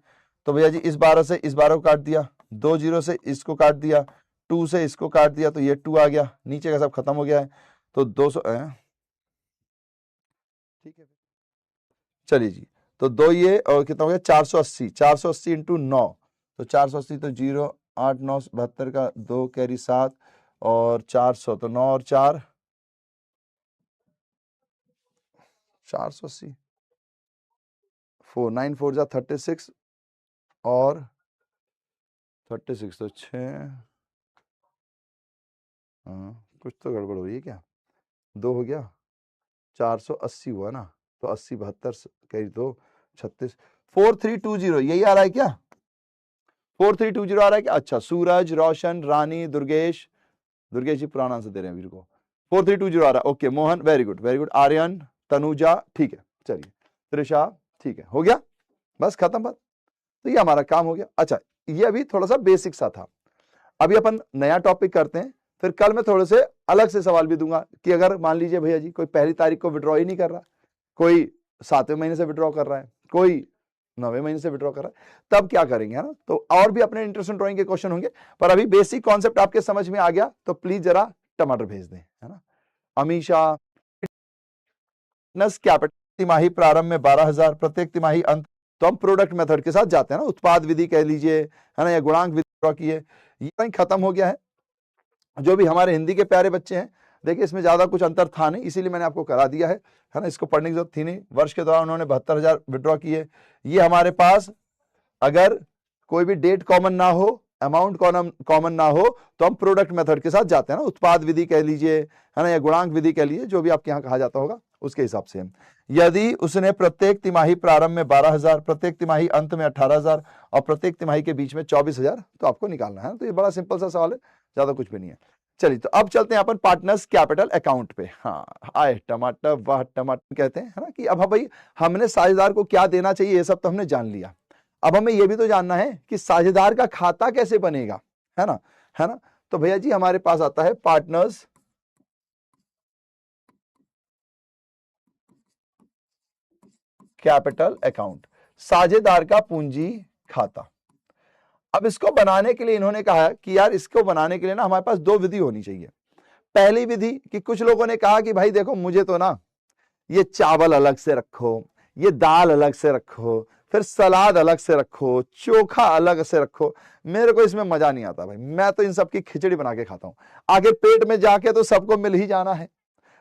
तो भैया जी इस 12 से इस 12 को काट दिया, 2 जीरो से इसको काट दिया, 2 से इसको काट दिया, तो ये 2 आ गया, नीचे का सब खत्म हो गया है, तो 200 ठीक है चलिए जी। तो 2 ये और कितना हो गया 480, 480 इंटू 9, तो 480 तो 0 8 9 72 का 2 कैरी 7 और 400, तो 9 और 4 480, 4 9 4 जा 36 और 36 तो 6, कुछ तो गड़बड़ हो रही है क्या, 2 हो गया 480 हुआ ना, तो 80 72 कैरी 2 36 4320 यही आ रहा है क्या, 4320 आ रहा है क्या। अच्छा सूरज, रोशन, रानी, दुर्गेश जी पुराना आंसर दे रहे हैं वीर को, 4320 आ रहा है। Okay Mohan very good. Aryan, Tanuja ठीक है, चलिए त्रिषा ठीक है, हो गया बस खत्म बात। तो ये हमारा काम हो गया। अच्छा ये अभी थोड़ा सा बेसिक सा था, अभी अपन नया टॉपिक करते हैं, फिर कल मैं थोड़े से अलग से सवाल भी दूंगा कि अगर मान लीजिए भैया जी कोई 1 तारीख को विड्रॉ ही नहीं कर रहा, कोई 7वें महीने से विड्रॉ कर रहा है, कोई 9वें महीने से विड्रॉ कर रहा है, तब क्या करेंगे, है ना। तो और भी अपने इंटरेस्ट ड्राइंग के क्वेश्चन होंगे, पर अभी बेसिक कॉन्सेप्ट आपके समझ में आ गया तो प्लीज जरा टमाटर भेज दें, है ना। अमीशा कैपिटल तिमाही प्रारंभ में 12,000, प्रत्येक तिमाही अंत, तो हम प्रोडक्ट मेथड के साथ जाते हैं ना, उत्पाद विधि कह लीजिए, है ना, या गुणांक विधि ड्रॉ की है, ये कहीं खत्म हो गया है। जो भी हमारे हिंदी के प्यारे बच्चे हैं, देखिए इसमें ज्यादा कुछ अंतर था नहीं, इसीलिए मैंने आपको करा दिया है ना, इसको पढ़ने की जरूरत थी नहीं। वर्ष के दौरान उन्होंने 72,000 विड्रॉ किए। ये हमारे पास अगर कोई भी डेट कॉमन ना हो, अमाउंट कॉमन ना हो, तो हम प्रोडक्ट मेथड के साथ जाते हैं ना, उत्पाद विधि कह लीजिए, है ना, या गुणांक विधि कह लीजिए, जो भी आपके यहाँ कहा जाता होगा उसके हिसाब से। यदि उसने प्रत्येक तिमाही प्रारंभ में 12,000, प्रत्येक तिमाही अंत में 18,000 और प्रत्येक तिमाही के बीच में 24,000, तो आपको निकालना है। तो ये बड़ा सिंपल सा सवाल है, ज्यादा कुछ भी नहीं है। चलिए तो अब चलते हैं अपन पार्टनर्स कैपिटल अकाउंट पे। हाँ आए टमाटर, वाह टमाटर कहते हैं, है ना, कि अब भाई हमने साझेदार को क्या देना चाहिए ये सब तो हमने जान लिया, अब हमें ये भी तो जानना है कि साझेदार का खाता कैसे बनेगा, है ना, है ना। तो भैया जी हमारे पास आता है पार्टनर्स कैपिटल अकाउंट, साझेदार का पूंजी खाता। अब इसको बनाने के लिए इन्होंने कहा कि यार इसको बनाने के लिए ना हमारे पास 2 विधि होनी चाहिए। पहली विधि कि कुछ लोगों ने कहा कि भाई देखो मुझे तो ना ये चावल अलग से रखो, ये दाल अलग से रखो, फिर सलाद अलग से रखो, चोखा अलग से रखो, मेरे को इसमें मजा नहीं आता भाई, मैं तो इन सब की खिचड़ी बना के खाता हूं, आगे पेट में जाके तो सबको मिल ही जाना है,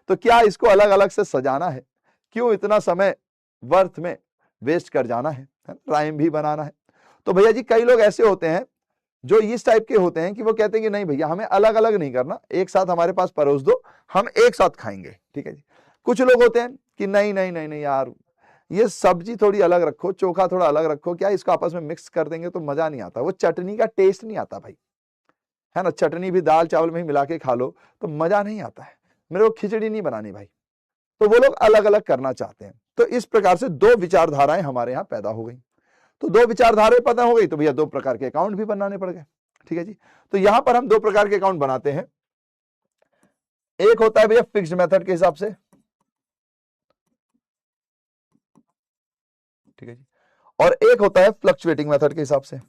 तो क्या इसको अलग अलग से सजाना है, क्यों इतना समय वर्थ में वेस्ट कर जाना है, राइम भी बनाना है। तो भैया जी कई लोग ऐसे होते हैं जो इस टाइप के होते हैं कि वो कहते हैं कि नहीं भैया हमें अलग अलग नहीं करना, एक साथ हमारे पास परोस दो, हम एक साथ खाएंगे, ठीक है जी। कुछ लोग होते हैं कि नहीं नहीं नहीं नहीं यार ये सब्जी थोड़ी अलग रखो, चोखा थोड़ा अलग रखो, क्या इसको आपस में मिक्स कर देंगे तो मजा नहीं आता, वो चटनी का टेस्ट नहीं आता भाई, है ना, चटनी भी दाल चावल में ही मिला के खा लो तो मजा नहीं आता है, मेरे को खिचड़ी नहीं बनानी भाई। तो वो लोग अलग अलग करना चाहते हैं। तो इस प्रकार से 2 विचारधाराएं हमारे यहाँ पैदा हो गई। तो 2 विचारधाराएं पैदा हो गई तो भैया 2 प्रकार के अकाउंट भी बनाने पड़ गए, ठीक है जी। तो यहां पर हम 2 प्रकार के अकाउंट बनाते हैं। एक होता है भैया फिक्स्ड मेथड के हिसाब से, ठीक है जी, और एक होता है फ्लक्चुएटिंग मेथड के हिसाब से।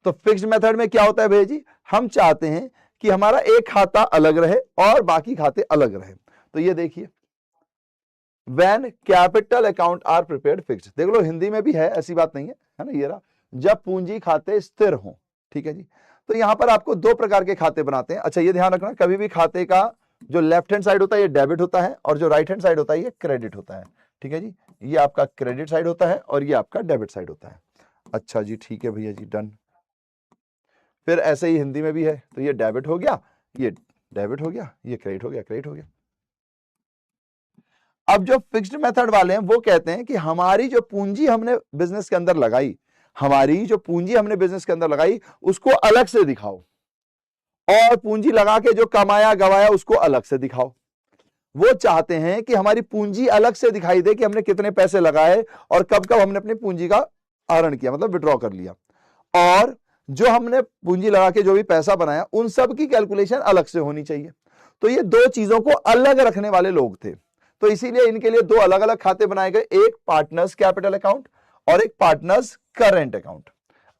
तो फिक्स्ड मेथड में क्या होता है भैया जी, हम चाहते हैं कि हमारा एक खाता अलग रहे और बाकी खाते अलग रहे। तो ये देखिए, when capital account are prepared fixed, देख लो हिंदी में भी है, ऐसी बात नहीं है ना, ये रहा, जब पूंजी खाते स्थिर हों, ठीक है जी। तो यहां पर आपको दो प्रकार के खाते बनाते हैं। अच्छा ये ध्यान रखना, कभी भी खाते का जो लेफ्ट हैंड साइड होता है ये डेबिट होता है और जो राइट हैंड साइड होता है ये क्रेडिट होता है, ठीक है जी। ये आपका क्रेडिट साइड होता है और ये आपका डेबिट साइड होता है। अच्छा जी, ठीक है भैया जी, डन। फिर ऐसे ही हिंदी में भी है, तो ये डेबिट हो गया, ये डेबिट हो गया, ये क्रेडिट हो गया, क्रेडिट हो गया। अब जो फिक्स्ड मेथड वाले हैं वो कहते हैं कि हमारी जो पूंजी हमने बिजनेस के अंदर लगाई, हमारी जो पूंजी हमने बिजनेस के अंदर लगाई उसको अलग से दिखाओ, और पूंजी लगा के जो कमाया गवाया उसको अलग से दिखाओ। वो चाहते हैं कि हमारी पूंजी अलग से दिखाई दे कि हमने कितने पैसे लगाए और कब कब हमने अपनी पूंजी का आहरण किया, मतलब विड्रॉ कर लिया, और जो हमने पूंजी लगा के जो भी पैसा बनाया उन सब की कैलकुलेशन अलग से होनी चाहिए। तो ये दो चीजों को अलग रखने वाले लोग थे, तो इसीलिए इनके लिए दो अलग अलग खाते बनाए गए, एक पार्टनर्स कैपिटल अकाउंट और एक पार्टनर्स करंट अकाउंट।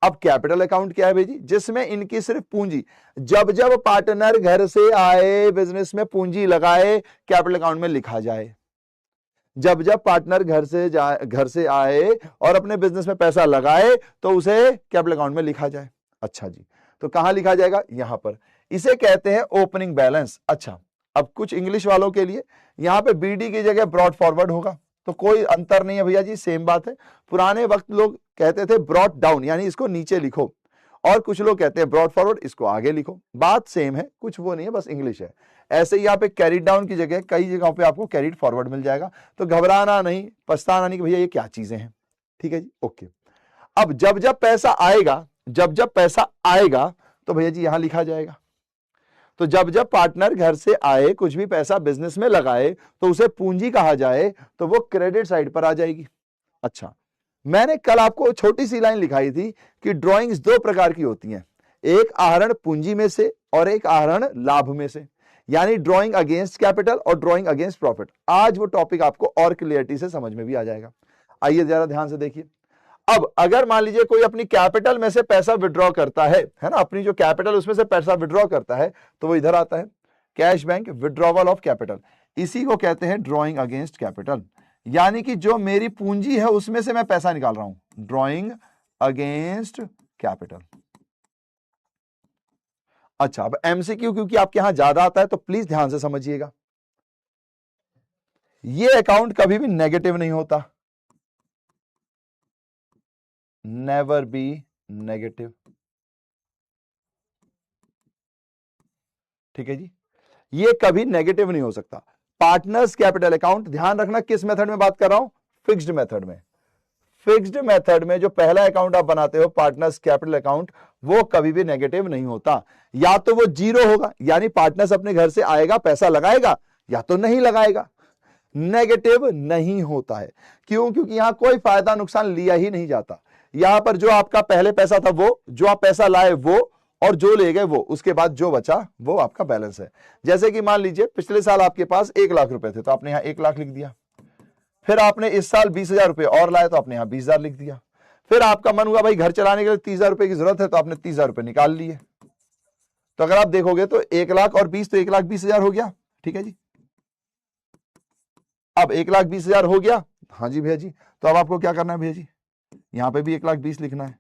अब कैपिटल अकाउंट क्या है भाई जी, जिसमें इनकी सिर्फ पूंजी, जब जब पार्टनर घर से आए बिजनेस में पूंजी लगाए कैपिटल अकाउंट में लिखा जाए, जब जब पार्टनर घर से आए और अपने बिजनेस में पैसा लगाए तो उसे कैपिटल अकाउंट में लिखा जाए। अच्छा जी, तो कहां लिखा जाएगा, यहां पर, इसे कहते हैं ओपनिंग बैलेंस। अच्छा, अब कुछ इंग्लिश वालों के लिए यहां पे बीडी की जगह ब्रॉड फॉरवर्ड होगा, तो कोई अंतर नहीं है भैया जी, सेम बात है। पुराने वक्त लोग कहते थे ब्रॉड डाउन, यानी इसको नीचे लिखो, और कुछ लोग कहते हैं ब्रॉड फॉरवर्ड, इसको आगे लिखो, बात सेम है, कुछ वो नहीं है, बस इंग्लिश है। ऐसे ही यहाँ पे कैरिड डाउन की जगह कई जगहों पे आपको कैरिड फॉरवर्ड मिल जाएगा, तो घबराना नहीं, पछताना नहीं कि भैया ये क्या चीजें हैं, ठीक है जी, ओके। अब जब जब पैसा आएगा, जब जब पैसा आएगा तो भैया जी यहां लिखा जाएगा। तो जब जब पार्टनर घर से आए, कुछ भी पैसा बिजनेस में लगाए तो उसे पूंजी कहा जाए, तो वो क्रेडिट साइड पर आ जाएगी। अच्छा, मैंने कल आपको छोटी सी लाइन लिखाई थी कि ड्राइंग्स दो प्रकार की होती हैं, एक आहरण पूंजी में से और एक आहरण लाभ में से, यानी ड्राइंग अगेंस्ट कैपिटल और ड्राइंग अगेंस्ट प्रॉफिट। आज वो टॉपिक आपको और क्लियरिटी से समझ में भी आ जाएगा। आइए जरा ध्यान से देखिए। अब अगर मान लीजिए कोई अपनी कैपिटल में से पैसा विड्रॉ करता है ना, अपनी जो कैपिटल उसमें से पैसा विड्रॉ करता है, तो वो इधर आता है, cash bank withdrawal of capital, इसी को कहते हैं ड्रॉइंग अगेंस्ट कैपिटल, यानी कि जो मेरी पूंजी है उसमें से मैं पैसा निकाल रहा हूं, ड्रॉइंग अगेंस्ट कैपिटल। अच्छा, अब एमसीक्यू क्योंकि आपके यहां ज्यादा आता है तो प्लीज ध्यान से समझिएगा, ये अकाउंट कभी भी नेगेटिव नहीं होता, नेवर बी नेगेटिव, ठीक है जी, ये कभी नेगेटिव नहीं हो सकता। पार्टनर्स कैपिटल अकाउंट, ध्यान रखना किस मेथड में बात कर रहा हूं, फिक्स्ड मेथड में। फिक्स्ड मेथड में जो पहला अकाउंट आप बनाते हो पार्टनर्स कैपिटल अकाउंट, वो कभी भी नेगेटिव नहीं होता, या तो वो जीरो होगा, यानी पार्टनर्स अपने घर से आएगा पैसा लगाएगा, या तो नहीं लगाएगा, नेगेटिव नहीं होता है। क्यों, क्योंकि यहां कोई फायदा नुकसान लिया ही नहीं जाता। यहां पर जो आपका पहले पैसा था वो, जो आप पैसा लाए वो, और जो ले गए वो, उसके बाद जो बचा वो आपका बैलेंस है। जैसे कि मान लीजिए पिछले साल आपके पास 1 लाख रुपए थे, तो आपने यहां 1 लाख लिख दिया, फिर आपने इस साल 20,000 रुपए और लाए तो आपने यहां 20,000 लिख दिया, फिर आपका मन हुआ भाई घर चलाने के लिए 30,000 रुपए की जरूरत है तो आपने 30,000 रुपए निकाल लिए। तो अगर आप देखोगे तो 1 लाख और 20 तो 1,20,000 हो गया, ठीक है जी। अब 1,20,000 हो गया, हाँ जी भैया जी, तो अब आपको क्या करना है भैया जी, यहां पे भी 1,20,000 लिखना है।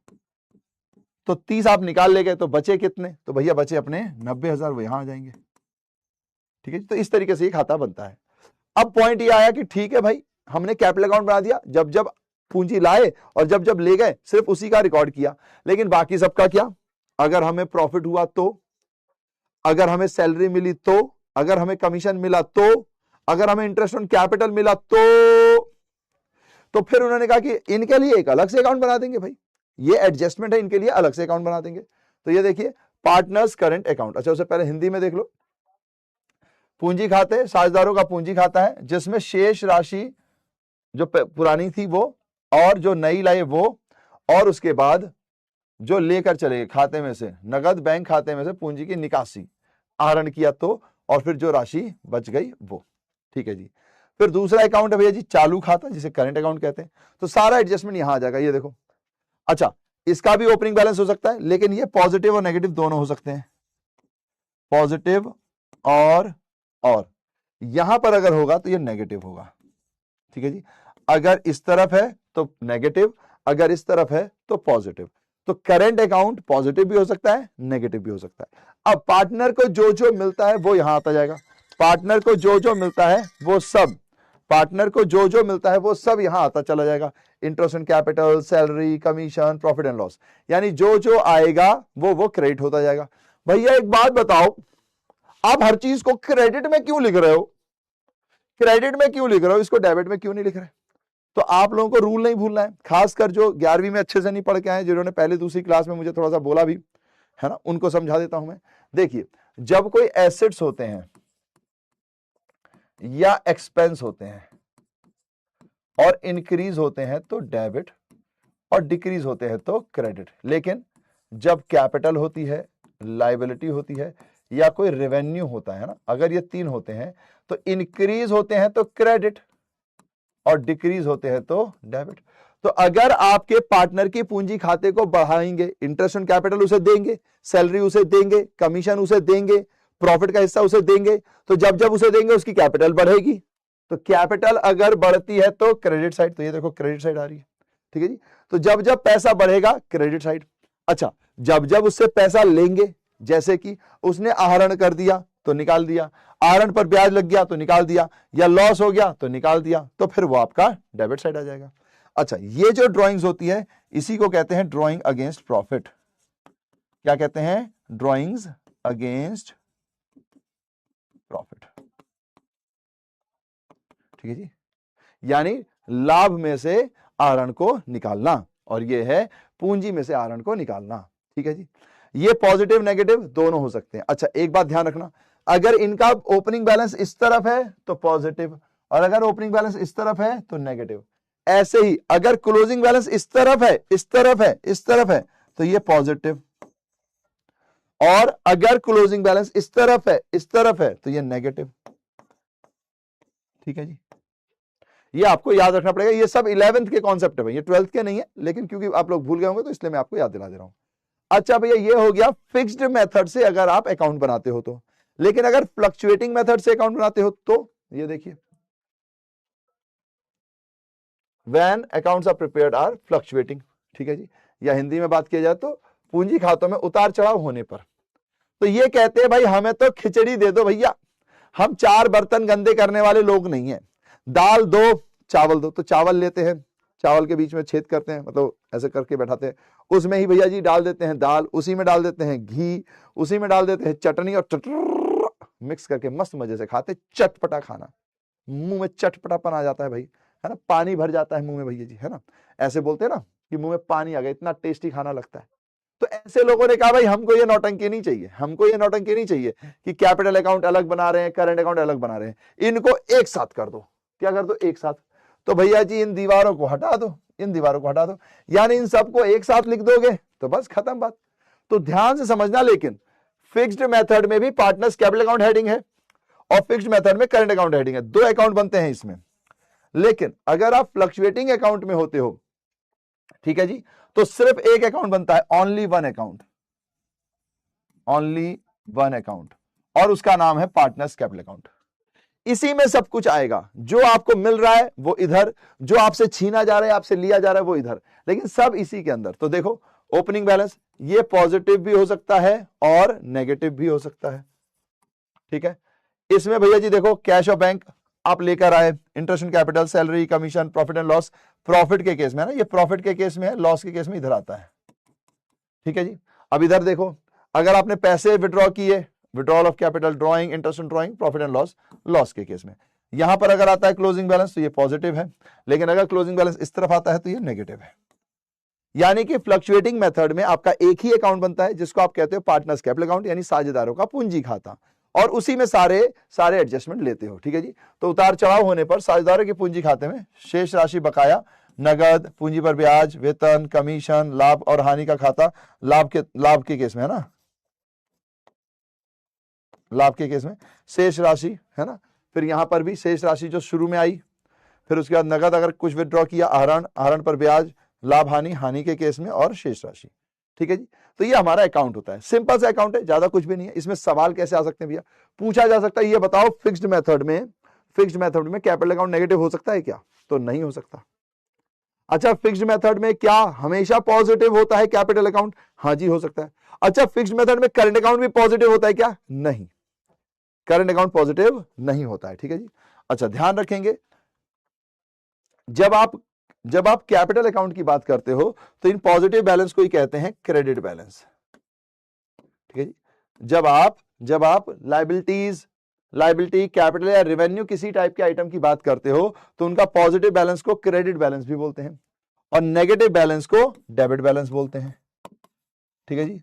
तो 30 आप निकाल ले गए तो बचे कितने, तो भैया बचे अपने 90,000, वो यहां आ जाएंगे, ठीक है जी। तो इस तरीके से ये खाता बनता है। अब पॉइंट ये आया कि ठीक है भाई, हमने कैपिटल अकाउंट बना दिया, जब जब पूंजी लाए और जब जब ले गए सिर्फ उसी का रिकॉर्ड किया, लेकिन बाकी सबका क्या, अगर हमें प्रॉफिट हुआ तो, अगर हमें सैलरी मिली तो, अगर हमें कमीशन मिला तो, अगर हमें इंटरेस्ट ऑन कैपिटल मिला तो फिर उन्होंने कहा कि इनके लिए एक अलग से अकाउंट बना देंगे भाई, ये एडजस्टमेंट है, इनके लिए अलग से अकाउंट बना देंगे। तो ये देखिए पार्टनर्स करंट अकाउंट। अच्छा, उससे पहले हिंदी में देख लो, पूंजी खाते, साझेदारों का पूंजी खाता है जिसमें शेष राशि जो पुरानी थी वो और जो नई लाए वो, और उसके बाद जो लेकर चले गए खाते में से, नगद बैंक खाते में से पूंजी की निकासी आहरण किया तो, और फिर जो राशि बच गई वो। ठीक है जी। फिर दूसरा अकाउंट है भैया जी चालू खाता, जिसे करंट अकाउंट कहते हैं। तो सारा एडजस्टमेंट यहां आ जाएगा, ये देखो। अच्छा, इसका भी ओपनिंग बैलेंस हो सकता है, लेकिन ये पॉजिटिव और नेगेटिव दोनों हो सकते हैं, पॉजिटिव और यहां पर अगर होगा तो ये नेगेटिव होगा। ठीक है जी। अगर इस तरफ है तो नेगेटिव, अगर इस तरफ है तो पॉजिटिव। तो करंट अकाउंट पॉजिटिव भी हो सकता है, नेगेटिव भी हो सकता है। अब पार्टनर को जो जो मिलता है वो यहां आता जाएगा, पार्टनर को जो जो मिलता है वो सब, पार्टनर को जो जो मिलता है वो सब यहां आता चला जाएगा। Interest on capital, salary, commission, profit and loss, यानी जो जो आएगा वो क्रेडिट होता जाएगा। भैया एक बात बताओ, आप हर चीज को क्रेडिट में क्यों लिख रहे हो? क्रेडिट में क्यों लिख रहे हो, इसको डेबिट में क्यों नहीं लिख रहे? तो आप लोगों को रूल नहीं भूलना है, खासकर जो 11वीं में अच्छे से नहीं पढ़ के आए, जिन्होंने पहले दूसरी क्लास में मुझे थोड़ा सा बोला भी है ना, उनको समझा देता हूं मैं। देखिए, जब कोई एसेट्स होते हैं या एक्सपेंस होते हैं और इंक्रीज होते हैं तो डेबिट, और डिक्रीज होते हैं तो क्रेडिट। लेकिन जब कैपिटल होती है, लायबिलिटी होती है, या कोई रेवेन्यू होता है ना, अगर ये तीन होते हैं तो इंक्रीज होते हैं तो क्रेडिट और डिक्रीज होते हैं तो डेबिट। तो अगर आपके पार्टनर की पूंजी खाते को बढ़ाएंगे, इंटरेस्ट ऑन कैपिटल उसे देंगे, सैलरी उसे देंगे, कमीशन उसे देंगे, प्रॉफिट का हिस्सा उसे देंगे, तो जब जब उसे देंगे उसकी कैपिटल बढ़ेगी। तो कैपिटल अगर बढ़ती है तो क्रेडिट साइड, तो ये देखो क्रेडिट साइड आ रही है। ठीक है जी। तो जब जब पैसा बढ़ेगा क्रेडिट साइड। अच्छा, जब जब उससे पैसा लेंगे, जैसे कि उसने आहरण कर दिया तो निकाल दिया, आहरण पर ब्याज लग गया तो निकाल दिया, या लॉस हो गया तो निकाल दिया, तो फिर वो आपका डेबिट साइड आ जाएगा। अच्छा, ये जो ड्राइंग्स होती है इसी को कहते हैं ड्राइंग अगेंस्ट प्रॉफिट। क्या कहते हैं? Drawings against profit. ठीक है जी। यानी लाभ में से आहरण को निकालना, और ये है पूंजी में से आहरण को निकालना। ठीक है जी। ये पॉजिटिव नेगेटिव दोनों हो सकते हैं। अच्छा, एक बात ध्यान रखना, अगर इनका ओपनिंग बैलेंस इस तरफ है तो पॉजिटिव, और अगर ओपनिंग बैलेंस इस तरफ है तो नेगेटिव। ऐसे ही अगर क्लोजिंग बैलेंस इस तरफ है, इस तरफ है, इस तरफ है, तो ये पॉजिटिव, और अगर क्लोजिंग बैलेंस इस तरफ है, इस तरफ है, तो ये नेगेटिव। ठीक है जी। ये आपको याद रखना पड़ेगा। ये सब 11th के कॉन्सेप्ट है, ये 12th के नहीं है, लेकिन क्योंकि आप लोग भूल गए होंगे तो इसलिए मैं आपको याद दिला दे रहा हूं। अच्छा भैया, ये हो गया फिक्स्ड मेथड से अगर आप अकाउंट बनाते हो तो। लेकिन अगर फ्लक्चुएटिंग मेथड से अकाउंट बनाते हो तो ये देखिए, when accounts are prepared are fluctuating. ठीक है जी। या हिंदी में बात किया जाए तो पूंजी खातों में उतार चढ़ाव होने पर। तो ये कहते हैं भाई हमें तो खिचड़ी दे दो भैया, हम 4 बर्तन गंदे करने वाले लोग नहीं है, दाल दो चावल दो। तो चावल लेते हैं, चावल के बीच में छेद करते हैं, मतलब ऐसे करके बैठाते हैं, उसमें ही भैया जी डाल देते हैं दाल, उसी में डाल देते हैं घी, उसी में डाल देते हैं चटनी, और मिक्स करके मस्त मजे से खाते। चटपटा खाना, मुंह में चटपटापन आ जाता है भाई, है ना, पानी भर जाता है मुंह में भैया जी, है ना, ऐसे बोलते हैं ना कि मुंह में पानी आ गया, इतना टेस्टी खाना लगता है। तो ऐसे लोगों ने कहा भाई हमको ये नौटंकी नहीं चाहिए, हमको ये नौटंकी नहीं चाहिए कि कैपिटल अकाउंट अलग बना रहे हैं, करंट अकाउंट अलग बना रहे हैं, इनको एक साथ कर दो। क्या कर दो? एक साथ। तो भैया जी इन दीवारों को हटा दो, इन दीवारों को हटा दो, यानी इन सबको एक साथ लिख दोगे तो बस खत्म बात। तो ध्यान से समझना, लेकिन फिक्स्ड मेथड में भी पार्टनर्स कैपिटल अकाउंट हेडिंग है और फिक्स्ड मेथड में करंट अकाउंट हेडिंग है, 2 अकाउंट बनते हैं इसमें। लेकिन अगर आप फ्लक्चुएटिंग अकाउंट में होते हो, ठीक है जी, तो सिर्फ एक अकाउंट बनता है, only one account, only one account, और उसका नाम है पार्टनर्स कैपिटल अकाउंट। इसी में सब कुछ आएगा, जो आपको मिल रहा है वो इधर, जो आपसे छीना जा रहा है, आपसे लिया जा रहा है वो इधर, लेकिन सब इसी के अंदर। तो देखो ओपनिंग बैलेंस ये पॉजिटिव भी हो सकता है और नेगेटिव भी हो सकता है। ठीक है। इसमें भैया जी देखो कैश ऑफ बैंक आप लेकर आए, interest on capital, salary, commission, profit and loss, profit के केस में है ना, ये प्रॉफिट के केस में है, लॉस के केस में इधर आता है। ठीक है जी। अब इधर देखो, अगर आपने पैसे विड्रॉ किए, withdrawal of capital, drawing, interest on drawing, profit and loss, loss के केस में। यहां पर अगर आता है क्लोजिंग बैलेंस तो ये पॉजिटिव है, लेकिन अगर क्लोजिंग बैलेंस इस तरफ आता है तो ये नेगेटिव है। यानी कि फ्लक्चुएटिंग मेथड में आपका एक ही अकाउंट बनता है जिसको आप कहते हो पार्टनर्स कैपिटल अकाउंट, यानी साझेदारों का पूंजी खाता, और उसी में सारे एडजस्टमेंट लेते हो। ठीक है जी। तो उतार चढ़ाव होने पर साझेदारों के पूंजी खाते में शेष राशि बकाया नगद, पूंजी पर ब्याज, वेतन, कमीशन, लाभ और हानि का खाता, लाभ के केस में है ना, लाभ के केस में शेष राशि है ना, फिर यहां पर भी शेष राशि जो शुरू में आई, फिर उसके बाद नगद अगर कुछ विड्रॉ किया, आहरण पर ब्याज, लाभ हानि के केस में, और शेष राशि। ठीक है जी, तो ये हमारा अकाउंट होता है, सिंपल सा अकाउंट है, ज्यादा कुछ भी नहीं है। इसमें सवाल कैसे आ सकते हैं भैया, पूछा जा सकता है ये बताओ फिक्स्ड मेथड में कैपिटल अकाउंट नेगेटिव हो सकता है क्या, तो नहीं हो सकता। अच्छा, फिक्स्ड मेथड में क्या हमेशा पॉजिटिव होता है कैपिटल अकाउंट, हाँ जी हो सकता है। अच्छा, फिक्स्ड मेथड में करंट अकाउंट भी पॉजिटिव होता है क्या, नहीं, करंट अकाउंट पॉजिटिव नहीं होता है। ठीक है जी, अच्छा ध्यान रखेंगे, जब आप कैपिटल अकाउंट की बात करते हो तो इन पॉजिटिव बैलेंस को ही कहते हैं क्रेडिट बैलेंस। ठीक है जी, जब आप लाइबिलिटी, कैपिटल या रेवेन्यू किसी टाइप के आइटम की बात करते हो तो उनका पॉजिटिव बैलेंस को क्रेडिट बैलेंस भी बोलते हैं और नेगेटिव बैलेंस को डेबिट बैलेंस बोलते हैं। ठीक है जी,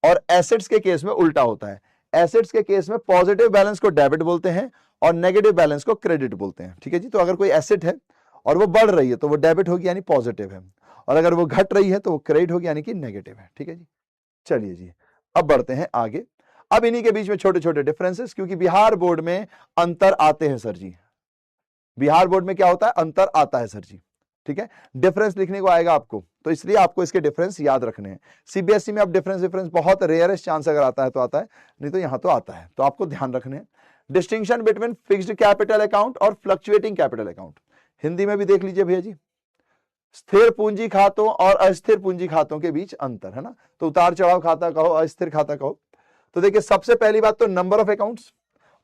और एसेट्स के केस में उल्टा होता है, एसेट्स के केस में पॉजिटिव बैलेंस को डेबिट बोलते हैं और नेगेटिव बैलेंस को क्रेडिट बोलते हैं। ठीक है जी, तो अगर कोई एसेट है और वो बढ़ रही है तो वो डेबिट होगी यानी पॉजिटिव है, और अगर वो घट रही है तो वो क्रेडिट होगी यानी कि नेगेटिव है। ठीक है जी, चलिए जी अब बढ़ते हैं आगे। अब इन्हीं के बीच में छोटे छोटे डिफरेंसेस, क्योंकि बिहार बोर्ड में अंतर आते हैं सर जी, बिहार बोर्ड में क्या होता है, अंतर आता है सर जी। ठीक है, डिफरेंस लिखने को आएगा आपको, तो इसलिए आपको इसके डिफरेंस याद रखने हैं। सीबीएसई में अब डिफरेंस बहुत रेयरेस्ट चांस अगर आता है तो आता है, नहीं तो यहां तो आता है, तो आपको ध्यान रखने हैं। Distinction between fixed capital account और फ्लक्चुएटिंग कैपिटल अकाउंट, हिंदी में भी देख लीजिए भैया जी, स्थिर पूंजी खातों और अस्थिर पूंजी खातों के बीच अंतर है ना, तो उतार चढ़ाव खाता कहो, अस्थिर खाता कहो। तो देखिए सबसे पहली बात तो नंबर ऑफ अकाउंट्स,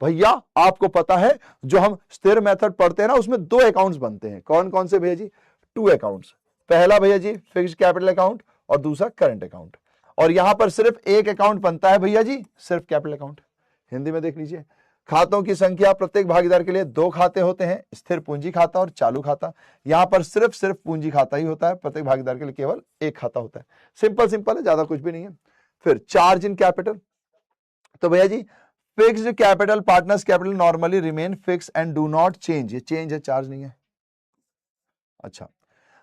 भैया आपको पता है जो हम स्थिर मेथड पढ़ते हैं ना उसमें 2 अकाउंट्स बनते हैं, कौन कौन से भैया जी, 2 अकाउंट्स, पहला भैया जी फिक्स्ड कैपिटल अकाउंट और दूसरा करंट अकाउंट, और यहां पर सिर्फ एक अकाउंट बनता है भैया जी, सिर्फ कैपिटल अकाउंट। हिंदी में देख लीजिए, खातों की संख्या प्रत्येक भागीदार के लिए 2 खाते होते हैं, स्थिर पूंजी खाता और चालू खाता, यहां पर सिर्फ पूंजी खाता ही होता है, प्रत्येक भागीदार के लिए केवल एक खाता होता है। सिंपल है, ज्यादा कुछ भी नहीं है। फिर चार्ज इन कैपिटल, तो भैया जी fixed capital partners capital normally remain fix and do not change, ये चेंज है, चार्ज नहीं है। अच्छा,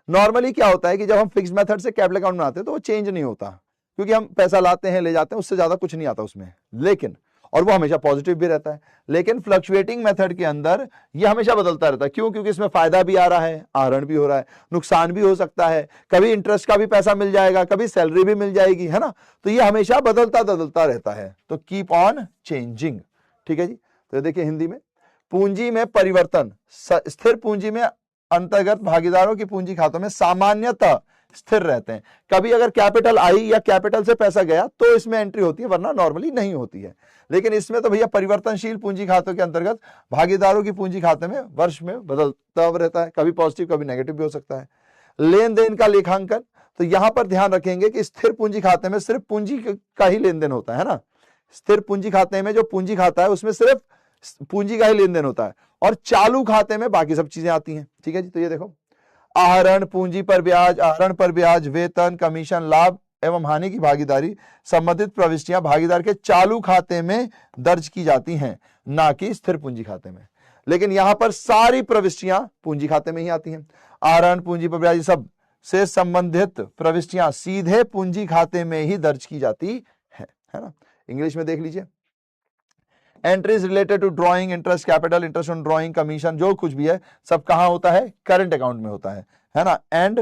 नॉर्मली क्या होता है कि जब हम फिक्स्ड मेथड से कैपिटल अकाउंट बनाते हैं तो वो चेंज नहीं होता, क्योंकि हम पैसा लाते हैं ले जाते हैं, उससे ज्यादा कुछ नहीं आता उसमें, लेकिन और वो हमेशा पॉजिटिव भी रहता है। लेकिन फ्लक्चुएटिंग मेथड के अंदर ये हमेशा बदलता रहता है, क्यों, क्योंकि इसमें फायदा भी आ रहा है, आहरण भी हो रहा है, नुकसान भी हो सकता है, कभी इंटरेस्ट का भी पैसा मिल जाएगा, कभी सैलरी भी मिल जाएगी, है ना, तो ये हमेशा बदलता रहता है, तो कीप ऑन चेंजिंग। ठीक है जी, तो देखिए हिंदी में पूंजी में परिवर्तन, स्थिर पूंजी में अंतर्गत भागीदारों की पूंजी खातों में सामान्यतः स्थिर रहते हैं, कभी अगर कैपिटल आई या कैपिटल से पैसा गया तो इसमें एंट्री होती है, वरना नॉर्मली नहीं होती है। लेकिन इसमें तो भैया परिवर्तनशील पूंजी खातों के अंतर्गत भागीदारों की पूंजी खाते में वर्ष में बदलता रहता है, कभी पॉजिटिव कभी नेगेटिव भी हो सकता है। लेन देन का लेखांकन, तो यहां पर ध्यान रखेंगे कि स्थिर पूंजी खाते में सिर्फ पूंजी का ही लेन देन होता है ना, स्थिर पूंजी खाते में जो पूंजी खाता है उसमें सिर्फ पूंजी का ही लेन देन होता है, और चालू खाते में बाकी सब चीजें आती हैं। ठीक है जी, तो ये देखो आहरण पूंजी पर ब्याज, आहरण पर ब्याज, वेतन, कमीशन, लाभ एवं हानि की भागीदारी संबंधित प्रविष्टियां भागीदार के चालू खाते में दर्ज की जाती हैं, ना कि स्थिर पूंजी खाते में। लेकिन यहां पर सारी प्रविष्टियां पूंजी खाते में ही आती हैं, आहरण पूंजी पर ब्याज सब से संबंधित प्रविष्टियां सीधे पूंजी खाते में ही दर्ज की जाती है ना। इंग्लिश में देख लीजिए, entries related to drawing, interest capital, interest on drawing, commission, जो कुछ भी है सब कहां होता है, करंट अकाउंट में होता है ना, and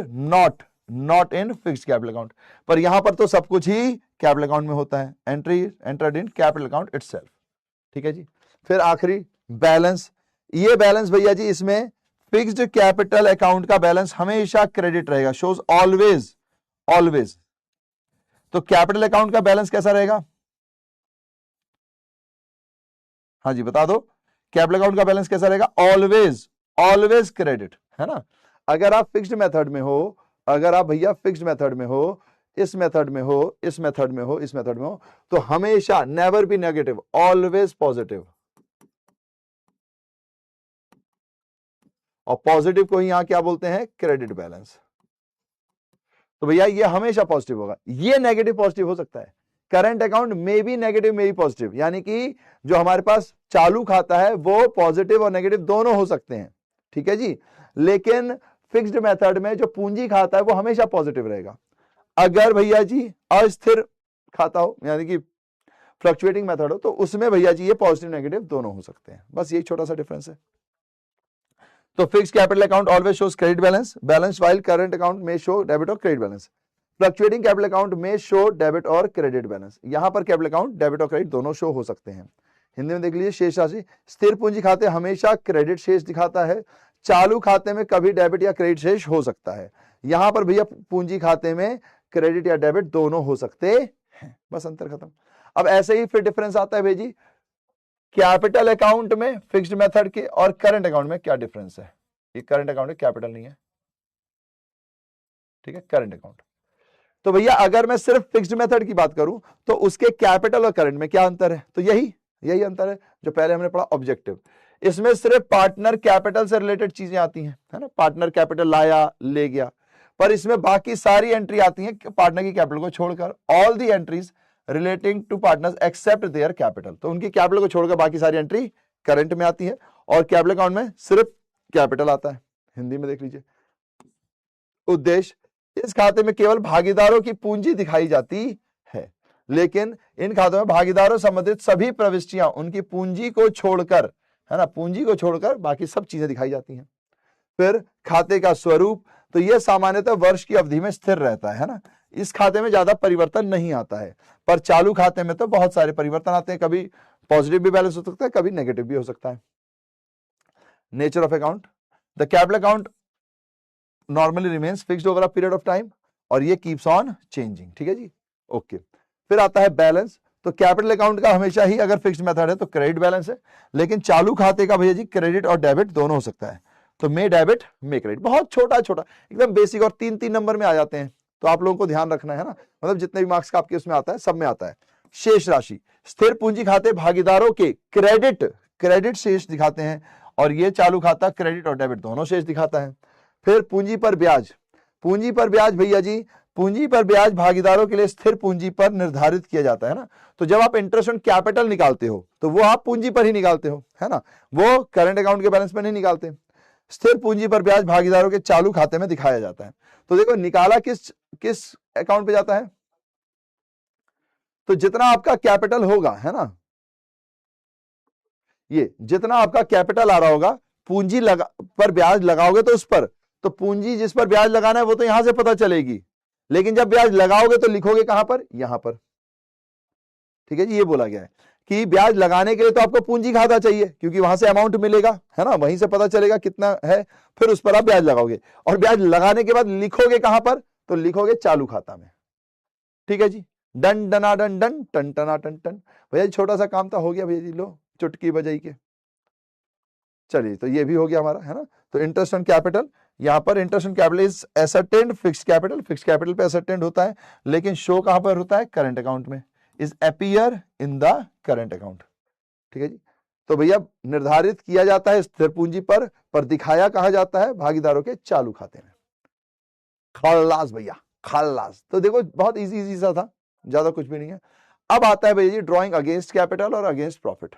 not in fixed capital account, पर यहां पर तो सब कुछ ही कैपिटल अकाउंट में होता है, entry entered in capital account itself. ठीक है जी, फिर आखिरी बैलेंस, ये बैलेंस भैया जी इसमें फिक्स्ड कैपिटल अकाउंट का बैलेंस हमेशा क्रेडिट रहेगा, शोज ऑलवेज। तो कैपिटल अकाउंट का बैलेंस कैसा रहेगा, हाँ जी बता दो, कैपिटल अकाउंट का बैलेंस कैसा रहेगा, ऑलवेज क्रेडिट, है ना। अगर आप फिक्स्ड मेथड में हो, अगर आप भैया फिक्स्ड मेथड में हो, इस मेथड में हो, इस मेथड में हो, इस मेथड में हो, तो हमेशा never be negative, always positive, और पॉजिटिव को ही यहां क्या बोलते हैं, क्रेडिट बैलेंस। तो भैया ये हमेशा पॉजिटिव होगा, ये नेगेटिव पॉजिटिव हो सकता है, करंट अकाउंट में भी नेगेटिव में भी पॉजिटिव, यानी कि जो हमारे पास चालू खाता है वो पॉजिटिव और नेगेटिव दोनों हो सकते हैं। ठीक है जी, लेकिन फिक्स्ड मेथड में जो पूंजी खाता है वो हमेशा पॉजिटिव रहेगा। अगर भैया जी अस्थिर खाता हो यानी कि फ्लक्चुएटिंग मेथड हो तो उसमें भैया जी ये पॉजिटिव नेगेटिव दोनों हो सकते हैं। बस यही छोटा सा डिफरेंस है। तो fixed capital account always shows credit balance, balance while current account में शो डेबिट और credit balance. Fluctuating capital account में शो डेबिट और क्रेडिट बैलेंस। यहां पर कैपिटल अकाउंट डेबिट और क्रेडिट दोनों शो हो सकते हैं। हिंदी में देख लीजिए, शेष राशि स्थिर पूंजी खाते हमेशा क्रेडिट शेष दिखाता है, चालू खाते में कभी डेबिट या क्रेडिट शेष हो सकता है। यहां पर भैया पूंजी खाते में क्रेडिट या डेबिट दोनों हो सकते हैं। बस अंतर खत्म। अब ऐसे ही फिर डिफरेंस आता है भाई कैपिटल अकाउंट में फिक्स्ड मेथड के और करंट अकाउंट में क्या डिफरेंस है। ये करंट अकाउंट है, कैपिटल नहीं है, ठीक है, करंट अकाउंट। तो भैया अगर मैं सिर्फ फिक्स्ड मेथड की बात करूं तो उसके कैपिटल और करंट में क्या अंतर है, तो यही अंतर है जो पहले हमने पढ़ा ऑब्जेक्टिव। इसमें सिर्फ पार्टनर कैपिटल से रिलेटेड चीजें आती हैं, है ना, पार्टनर कैपिटल लाया ले गया, पर इसमें बाकी सारी एंट्री आती हैं पार्टनर की कैपिटल को छोड़कर। All the entries relating to partners except their capital, तो उनकी कैपिटल को छोड़कर बाकी सारी एंट्री करंट में आती है और कैपिटल अकाउंट में सिर्फ कैपिटल आता है। हिंदी में देख लीजिए, उद्देश्य इस खाते में केवल भागीदारों की पूंजी दिखाई जाती है, लेकिन इन खातों में भागीदारों संबंधित सभी प्रविष्टियां उनकी पूंजी को छोड़कर, है ना, पूंजी को छोड़कर बाकी सब चीजें दिखाई जाती हैं। फिर खाते का स्वरूप, तो यह सामान्यतः वर्ष की अवधि में स्थिर रहता है ना, इस खाते में ज्यादा परिवर्तन नहीं आता है, पर चालू खाते में तो बहुत सारे परिवर्तन आते हैं, कभी पॉजिटिव भी बैलेंस हो सकता है, कभी नेगेटिव भी हो सकता है। Nature of account, the capital account normally remains fixed over a period of time और ये कीप्स ऑन चेंजिंग, ठीक है जी, ओके। फिर आता है बैलेंस, तो कैपिटल अकाउंट का हमेशा ही अगर फिक्स्ड मेथड है तो क्रेडिट बैलेंस है, लेकिन चालू खाते का भैया जी क्रेडिट और डेबिट दोनों हो सकता है, तो मे डेबिट मे क्रेडिट, बहुत छोटा छोटा एकदम बेसिक और 3-3 नंबर में आ जाते हैं, तो आप लोगों को ध्यान रखना है ना, मतलब जितने भी मार्क्स का आपके उसमें आता है सब में आता है। शेष राशि, स्थिर पूंजी खाते भागीदारों के क्रेडिट शेष दिखाते हैं और ये चालू खाता क्रेडिट और डेबिट दोनों शेष दिखाता है। फिर पूंजी पर ब्याज भैया जी, पूंजी पर ब्याज भागीदारों के लिए स्थिर पूंजी पर निर्धारित किया जाता है ना, तो जब आप इंटरेस्ट ऑन कैपिटल निकालते हो तो वो आप पूंजी पर ही निकालते हो, है ना, वो करंट अकाउंट के बैलेंस में नहीं निकालते। स्थिर पूंजी पर ब्याज भागीदारों के चालू खाते में दिखाया जाता है। तो देखो निकाला किस अकाउंट पे जाता है, तो जितना आपका कैपिटल होगा, है ना, ये जितना आपका कैपिटल आ रहा होगा पूंजी पर ब्याज लगाओगे तो उस पर, तो पूंजी जिस पर ब्याज लगाना है वो तो यहां से पता चलेगी, लेकिन जब ब्याज लगाओगे तो लिखोगे कहां पर, यहां पर, ठीक है जी। ये बोला गया है कि ब्याज लगाने के लिए तो आपको पूंजी खाता चाहिए क्योंकि वहां से अमाउंट मिलेगा, है ना, वहीं से पता चलेगा कितना है, फिर उस पर आप ब्याज लगाओगे और ब्याज लगाने के बाद लिखोगे कहां पर, तो लिखोगे चालू खाता में, ठीक है जी। डन डना डन डन टन टना टन टन, भैया छोटा सा काम था, हो गया भैया जी, लो चुटकी बजाई के। चलिए तो ये भी हो गया हमारा, है ना। तो इंटरेस्ट ऑन कैपिटल, यहां पर interest on capital is ascertained fixed capital पे एसेटेंड होता है, लेकिन शो कहां पर होता है, करंट अकाउंट में, is appear in the current account, ठीक है जी। तो भैया निर्धारित किया जाता है स्थिर पूंजी पर दिखाया कहा जाता है भागीदारों के चालू खाते में। खल्लास भैया, खल्लास। तो देखो बहुत इजी सा था, ज्यादा कुछ भी नहीं है। अब आता है भैया जी ड्रॉइंग अगेंस्ट कैपिटल और अगेंस्ट प्रॉफिट।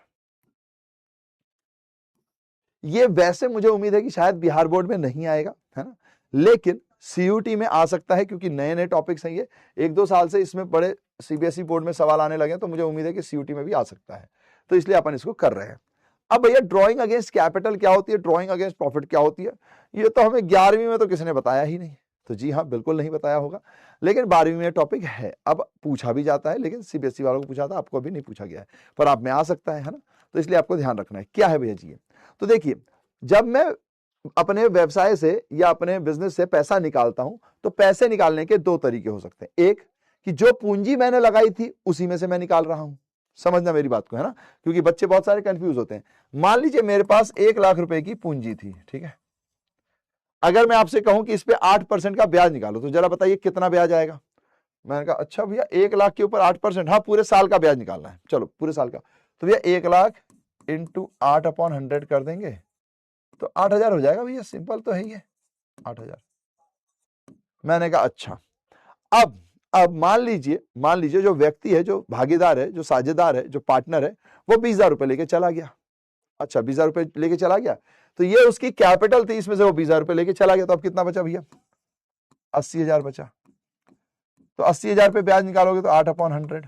ये वैसे मुझे उम्मीद है कि शायद बिहार बोर्ड में नहीं आएगा, है ना, लेकिन सीयूटी में आ सकता है क्योंकि नए नए टॉपिक्स हैं ये, 1-2 साल से इसमें बड़े सीबीएसई बोर्ड में सवाल आने लगे, तो मुझे उम्मीद है कि सीयूटी में भी आ सकता है, तो इसलिए अपन इसको कर रहे हैं। अब भैया ड्रॉइंग अगेंस्ट कैपिटल क्या होती है, ड्रॉइंग अगेंस्ट प्रॉफिट क्या होती है, ये तो हमें 11वीं में तो किसी ने बताया ही नहीं, तो जी हाँ बिल्कुल नहीं बताया होगा, लेकिन 12वीं में टॉपिक है, अब पूछा भी जाता है, लेकिन सीबीएसई वालों को पूछा था, आपको अभी नहीं पूछा गया है, पर आप में आ सकता है ना, तो इसलिए आपको ध्यान रखना है। क्या है भैया जी, तो देखिए जब मैं अपने व्यवसाय से या अपने बिजनेस से पैसा निकालता हूं तो पैसे निकालने के 2 तरीके हो सकते हैं। एक कि जो पूंजी मैंने लगाई थी उसी में से मैं निकाल रहा हूं, समझना मेरी बात को, है ना, क्योंकि बच्चे बहुत सारे कंफ्यूज होते हैं। मान लीजिए मेरे पास 1 लाख रुपए की पूंजी थी, ठीक है, अगर मैं आपसे कहूं कि इस पे 8% का ब्याज निकालो तो जरा बताइए कितना ब्याज आएगा। मैंने कहा अच्छा भैया 1 लाख के ऊपर 8%, हाँ पूरे साल का ब्याज निकालना है, चलो पूरे साल का, तो भैया 1 लाख इंटू 8/100 कर देंगे तो 8,000 हो जाएगा भैया, सिंपल तो है ही है 8,000। मैंने कहा अच्छा, अब मान लीजिए जो व्यक्ति है, जो भागीदार है, जो साझेदार है, जो पार्टनर है, वो 20,000 रुपए लेके चला गया, अच्छा 20,000 रुपए लेके चला गया, तो ये उसकी कैपिटल थी, इसमें से वो 20,000 रुपए लेके चला गया, तो अब कितना बचा भैया? 80,000 बचा। तो 80,000 पे ब्याज निकालोगे तो 8/100,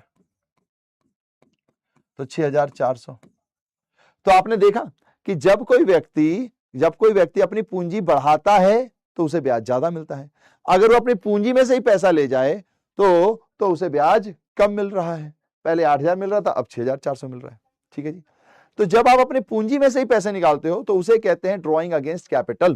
तो 6,400। तो आपने देखा कि जब कोई व्यक्ति अपनी पूंजी बढ़ाता है तो उसे ब्याज ज्यादा मिलता है, अगर वो अपनी पूंजी में से ही पैसा ले जाए तो उसे ब्याज कम मिल रहा है। पहले 8,000 मिल रहा था, अब 6,400 मिल रहा है। ठीक है जी। तो जब आप अपनी पूंजी में से ही पैसे निकालते हो तो उसे कहते हैं ड्रॉइंग अगेंस्ट कैपिटल।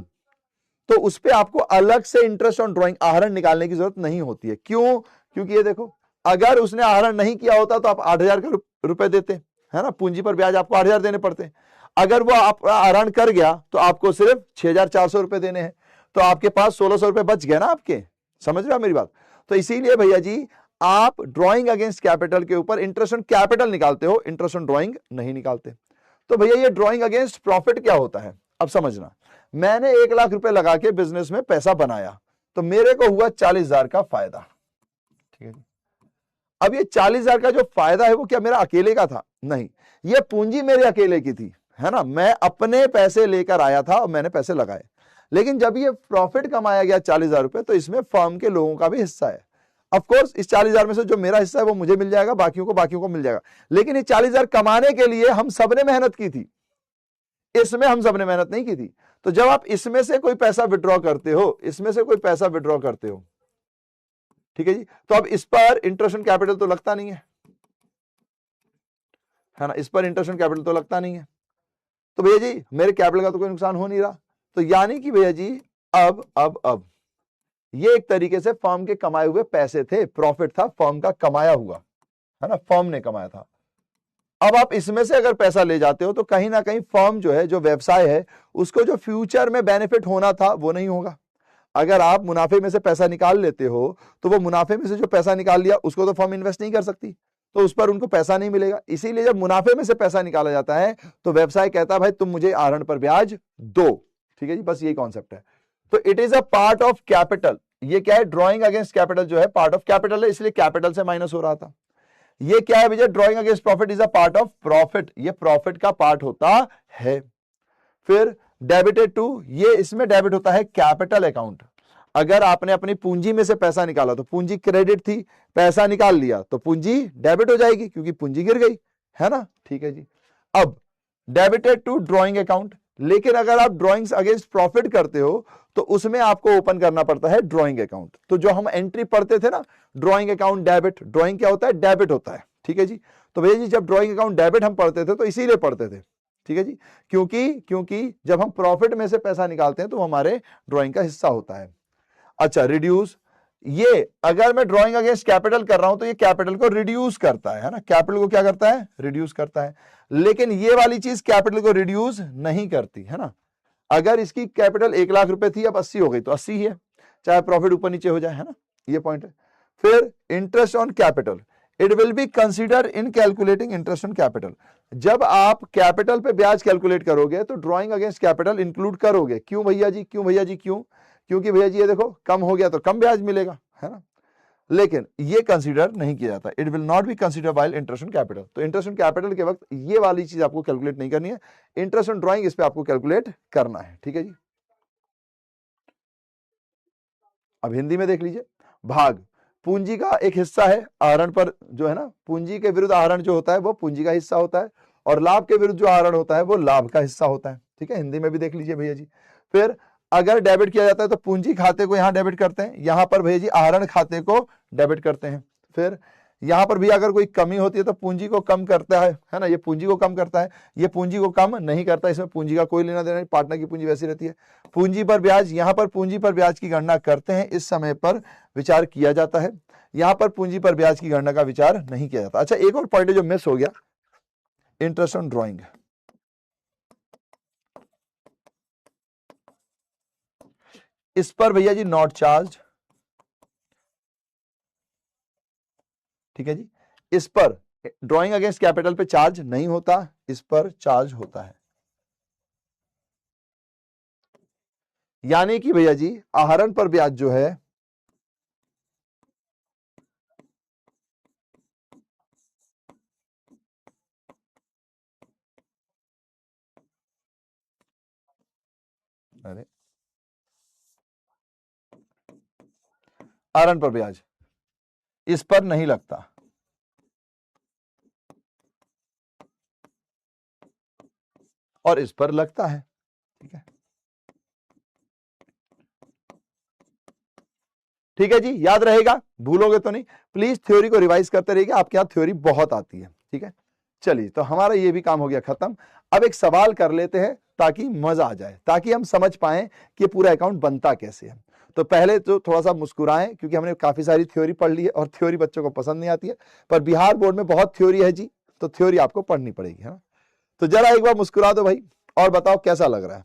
तो उस पर आपको अलग से इंटरेस्ट ऑन ड्रॉइंग आहरण निकालने की जरूरत नहीं होती है। क्यों? क्योंकि ये देखो, अगर उसने आहरण नहीं किया होता तो आप 8,000 का रुपए देते, है ना, पूंजी पर ब्याज आपको 8,000 देने पड़ते हैं। अगर वो आप आहरण कर गया तो आपको सिर्फ 6,400 रुपए देने हैं, तो आपके पास 1,600 रुपए बच गए ना आपके। समझ रहे हो मेरी बात? तो इसीलिए भैया जी आप ड्रॉइंग अगेंस्ट कैपिटल के ऊपर इंटरेस्ट ऑन कैपिटल निकालते हो, इंटरेस्ट ऑन ड्रॉइंग नहीं निकालते। तो भैया ये ड्रॉइंग अगेंस्ट प्रॉफिट क्या होता है, अब समझना। मैंने 1,00,000 रुपए लगा के बिजनेस में पैसा बनाया, तो मेरे को हुआ 40,000 का फायदा। ठीक है जी। अब ये 40,000 का जो फायदा है वो क्या मेरा अकेले का था? नहीं, ये पूंजी मेरे अकेले की थी, है ना, मैं अपने पैसे लेकर आया था और मैंने पैसे लगाए। लेकिन जब ये प्रॉफिट कमाया गया 40,000 रुपए, तो इसमें फर्म के लोगों का भी हिस्सा है। ऑफ कोर्स इस 40,000 में से जो मेरा हिस्सा है वो मुझे मिल जाएगा, बाकियों को मिल जाएगा। लेकिन ये 40,000 कमाने के लिए हम सबने मेहनत की थी, इसमें हम सबने मेहनत नहीं की थी। तो जब आप इसमें से कोई पैसा विड्रॉ करते हो, इसमें से कोई पैसा विड्रॉ करते हो, ठीक है जी, तो अब इस पर इंटरेस्ट ऑन कैपिटल तो लगता नहीं है ना, इस पर इंटरेस्ट ऑन कैपिटल तो लगता नहीं है। तो भैया जी मेरे कैपिटल का तो कोई नुकसान हो नहीं रहा। तो यानी कि भैया जी अब ये एक तरीके से फर्म के कमाए हुए पैसे थे, प्रॉफिट था फर्म का कमाया हुआ, है ना, फर्म ने कमाया था। अब आप इसमें से अगर पैसा ले जाते हो तो कहीं ना कहीं फर्म जो है, जो व्यवसाय है, उसको जो फ्यूचर में बेनिफिट होना था वो नहीं होगा। अगर आप मुनाफे में से पैसा निकाल लेते हो तो वो मुनाफे में से जो पैसा निकाल लिया उसको तो फर्म इन्वेस्ट नहीं कर सकती, तो उस पर उनको पैसा नहीं मिलेगा। इसीलिए जब मुनाफे में से पैसा निकाला जाता है तो व्यवसाय कहता है भाई तुम मुझे आहरण पर ब्याज दो। ठीक है जी, बस यही कॉन्सेप्ट है। तो it is a part of capital. ये क्या है? ड्रॉइंग अगेंस्ट कैपिटल जो है पार्ट ऑफ कैपिटल है, इसलिए कैपिटल से माइनस हो रहा था। ये क्या है भैया? Drawing against profit is a part of profit, ये प्रॉफिट का पार्ट होता है। फिर डेबिटेड टू, ये इसमें डेबिट होता है कैपिटल अकाउंट। अगर आपने अपनी पूंजी में से पैसा निकाला तो पूंजी क्रेडिट थी, पैसा निकाल लिया तो पूंजी डेबिट हो जाएगी क्योंकि पूंजी गिर गई, है ना। ठीक है जी। अब डेबिटेड टू ड्रॉइंग अकाउंट, लेकिन अगर आप ड्रॉइंग्स अगेंस्ट प्रॉफिट करते हो तो उसमें आपको ओपन करना पड़ता है ड्रॉइंग अकाउंट। तो जो हम एंट्री पढ़ते थे ना, ड्रॉइंग अकाउंट डेबिट, ड्रॉइंग क्या होता है? डेबिट होता है। ठीक है जी। तो भैया जी जब ड्रॉइंग अकाउंट डेबिट हम पढ़ते थे तो इसीलिए पढ़ते थे, ठीक है जी, क्योंकि जब हम प्रॉफिट में से पैसा निकालते हैं तो हमारे ड्रॉइंग का हिस्सा होता है। अच्छा, रिड्यूस, ये अगर मैं ड्रॉइंग अगेंस्ट कैपिटल कर रहा हूं तो ये कैपिटल को रिड्यूस करता है ना, कैपिटल को क्या करता है? रिड्यूस करता है। लेकिन ये वाली चीज कैपिटल को रिड्यूस नहीं करती, है ना। अगर इसकी कैपिटल 1,00,000 रुपए थी, अब 80 हो गई तो 80 ही है, चाहे प्रॉफिट ऊपर नीचे हो जाए, है ना, ये पॉइंट है। फिर interest on capital, it will be consider in calculating interest on capital. जब आप कैपिटल पे ब्याज कैलकुलेट करोगे तो ड्रॉइंग अगेंस्ट कैपिटल इंक्लूड करोगे। क्यों भैया जी? क्यों? क्योंकि भैया जी ये देखो कम हो गया तो कम ब्याज मिलेगा, है ना। लेकिन ये कंसीडर नहीं किया जाता, it will not be consider while interest on capital. तो इंटरेस्ट ऑन कैपिटल के वक्त ये वाली चीज आपको कैलकुलेट नहीं करनी है, इंटरेस्ट ऑन ड्रॉइंग इस पे आपको कैलकुलेट करना है। ठीक है जी। अब हिंदी में देख लीजिए, भाग पूंजी का एक हिस्सा है, आहरण पर जो है ना, पूंजी के विरुद्ध आहरण जो होता है वो पूंजी का हिस्सा होता है, और लाभ के विरुद्ध जो आहरण होता है वो लाभ का हिस्सा होता है। ठीक है, हिंदी में भी देख लीजिए भैया जी। फिर अगर डेबिट किया जाता है तो पूंजी खाते को यहां डेबिट करते हैं, यहां पर भैया जी आहरण खाते को डेबिट करते हैं। फिर यहां पर भी अगर कोई कमी होती है तो पूंजी को कम करता है ना, ये पूंजी को कम करता है, ये पूंजी को कम नहीं करता, इसमें पूंजी का कोई लेना देना नहीं, पार्टनर की पूंजी वैसी रहती है। पूंजी पर ब्याज, यहां पर पूंजी पर ब्याज की गणना करते हैं, इस समय पर विचार किया जाता है, यहां पर पूंजी पर ब्याज की गणना का विचार नहीं किया जाता। अच्छा, एक और पॉइंट है जो मिस हो गया, इंटरेस्ट ऑन ड्रॉइंग। इस पर भैया जी नॉट चार्ज, ठीक है जी, इस पर ड्रॉइंग अगेंस्ट कैपिटल पे चार्ज नहीं होता, इस पर चार्ज होता है। यानी कि भैया जी आहरण पर ब्याज जो है अरे अर्न पर ब्याज इस पर नहीं लगता, और इस पर लगता है। ठीक है, ठीक है जी, याद रहेगा, भूलोगे तो नहीं। प्लीज थ्योरी को रिवाइज करते रहिएगा, आपके यहां थ्योरी बहुत आती है। ठीक है, चलिए, तो हमारा ये भी काम हो गया खत्म। अब एक सवाल कर लेते हैं ताकि मजा आ जाए, ताकि हम समझ पाए कि पूरा अकाउंट बनता कैसे है। तो पहले तो थोड़ा सा मुस्कुराएं, क्योंकि हमने काफी सारी थ्योरी पढ़ ली है और थ्योरी बच्चों को पसंद नहीं आती है, पर बिहार बोर्ड में बहुत थ्योरी है जी, तो थ्योरी आपको पढ़नी पड़ेगी, है ना। तो जरा एक बार मुस्कुरा दो भाई, और बताओ कैसा लग रहा है।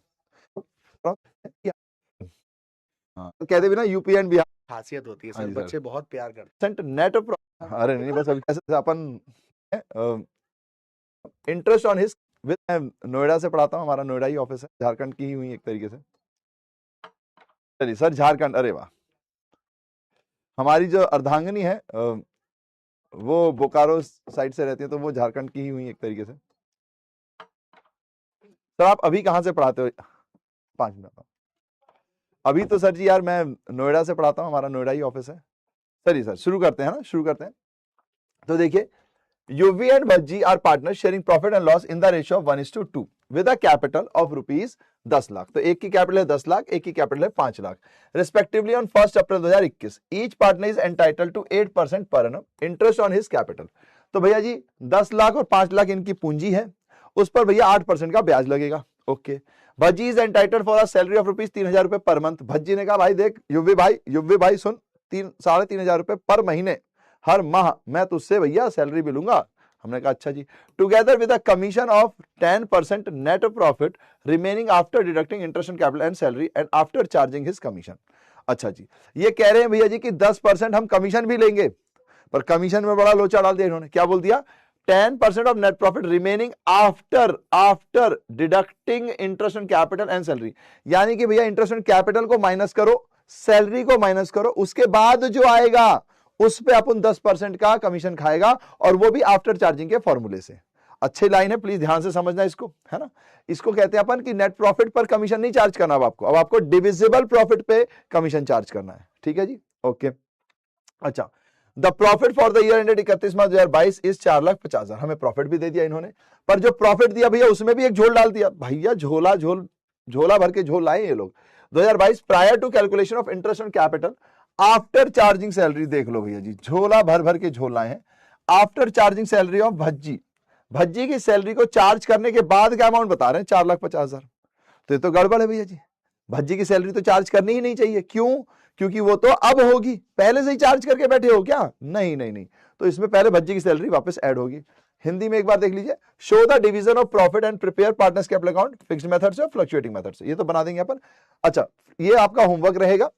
हाँ, तो कहते भी ना यूपी एंड बिहार खासियत होती है हाँ सर, जी सर। बच्चे बहुत प्यार करते नेट अरे नहीं, बस अभी कैसे अपन इंटरेस्ट ऑन हिज विद, मैं नोएडा से पढ़ाता हूँ, हमारा नोएडा ही ऑफिस है, झारखंड की ही हुई एक तरीके से। चलिए सर, झारखंड, अरे वाह, हमारी जो अर्धांगिनी है वो बोकारो साइड से रहती है, तो वो झारखंड की ही हुई एक तरीके से। सर आप अभी कहाँ से पढ़ाते हो? 5 मिनट। अभी तो सर जी यार मैं नोएडा से पढ़ाता हूँ, हमारा नोएडा ही ऑफिस है। चलिए सर शुरू करते हैं ना, शुरू करते हैं। तो देखिए, Yuvi and Bhajji are partner sharing profit and loss in the ratio of 1:2 with a capital of rupees 10 lakh. तो एक की कैपिटल है 10 लाख, एक की कैपिटल है 5 lakh respectively on 1 April 2021। Each partner is entitled to 8% per annum interest on his capital. तो भैया जी 10 लाख और 5 लाख इनकी पूंजी है, उस पर भैया 8% का ब्याज लगेगा। Okay, Bhajji is entitled for a salary of rupees 3,000 रुपए पर मंथ। भज्जी ने कहा भाई देख युवी भाई सुन, 3,500 रुपए पर महीने हर माह मैं तुझसे भैया सैलरी भी लूंगा। हमने कहा अच्छा जी। Together with a commission of 10% net profit remaining after deducting interest and capital and salary and after charging his commission. अच्छा जी, ये कह रहे हैं भैया जी कि 10% हम कमीशन भी लेंगे, पर कमीशन में बड़ा लोचा डाल दिया इन्होंने। क्या बोल दिया? 10% of net profit remaining after deducting interest and capital and salary. यानी कि भैया इंटरेस्ट एंड कैपिटल को माइनस करो, सैलरी को माइनस करो, उसके बाद जो आएगा उस पे अपन 10% का कमीशन खाएगा, और वो भी आफ्टर चार्जिंग के फॉर्मूले से। अच्छी लाइन है, प्लीज ध्यान से समझना इसको, है ना। इसको कहते हैं अपन कि नेट प्रॉफिट पर कमीशन नहीं चार्ज करना अब आपको डिविजिबल प्रॉफिट पे कमीशन चार्ज करना है। ठीक है जी, ओके। अच्छा, the profit for the year ended 31 March 2022 is 4,50,000। हमें प्रॉफिट भी दे दिया इन्होंने, पर जो प्रॉफिट दिया भैया उसमें भी एक झोल डाल दिया। भैया झोला भर के झोल लाए ये लोग। 2022 prior to calculation of interest on capital after charging salary. देख लो भैया जी, झोला भर भर के झोल लाए हैं। After charging salary of Bhajji की सैलरी को चार्ज करने के बाद क्या अमाउंट बता रहे हैं? 4,50,000। तो ये तो गड़बड़ है भैया जी, भज्जी की सैलरी तो चार्ज करनी ही नहीं चाहिए। क्यों? क्योंकि वो तो अब होगी, पहले से ही चार्ज करके बैठे हो क्या? नहीं, तो इसमें पहले भज्जी की सैलरी वापस ऐड होगी। हिंदी में एक बार देख लीजिए, show the division of profit and prepare partners capital account fixed method से फ्लक्चुएटिंग मेथड से। ये तो बना देंगे अपन। अच्छा, ये आपका होमवर्क रहेगा।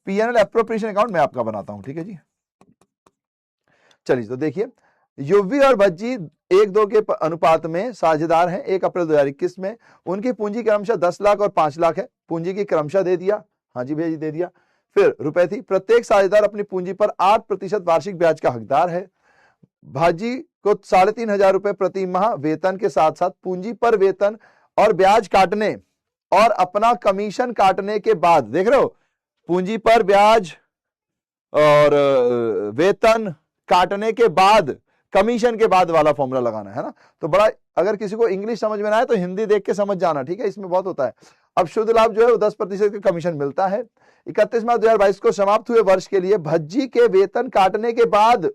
पीएनएल एप्रोप्रिएशन अकाउंट मैं आपका बनाता हूं, ठीक है जी। चलिए, तो देखिए, युवी और भज्जी 1:2 के अनुपात में साझेदार हैं 1 अप्रैल 2021 में। उनकी पूंजी क्रमशः 10 लाख और 5 लाख है। पूंजी की क्रमशः दे दिया, हाँ जी भैया जी दे दिया। फिर रुपए थी, प्रत्येक साझेदार अपनी पूंजी पर 8% वार्षिक ब्याज का हकदार है। भाजी को 3,500 रुपए प्रति माह वेतन के साथ साथ पूंजी पर वेतन और ब्याज काटने और अपना कमीशन काटने के बाद, देख रहे हो, पूंजी पर ब्याज और वेतन काटने के बाद, कमीशन के बाद वाला फॉर्मूला लगाना है ना। तो बड़ा, अगर किसी को इंग्लिश समझ में ना आए तो हिंदी देख के समझ जाना, ठीक है, इसमें बहुत होता है। अब शुद्ध लाभ जो है वो 10% का कमीशन मिलता है। 31 मार्च 2022 को समाप्त हुए वर्ष के लिए भज्जी के वेतन काटने के बाद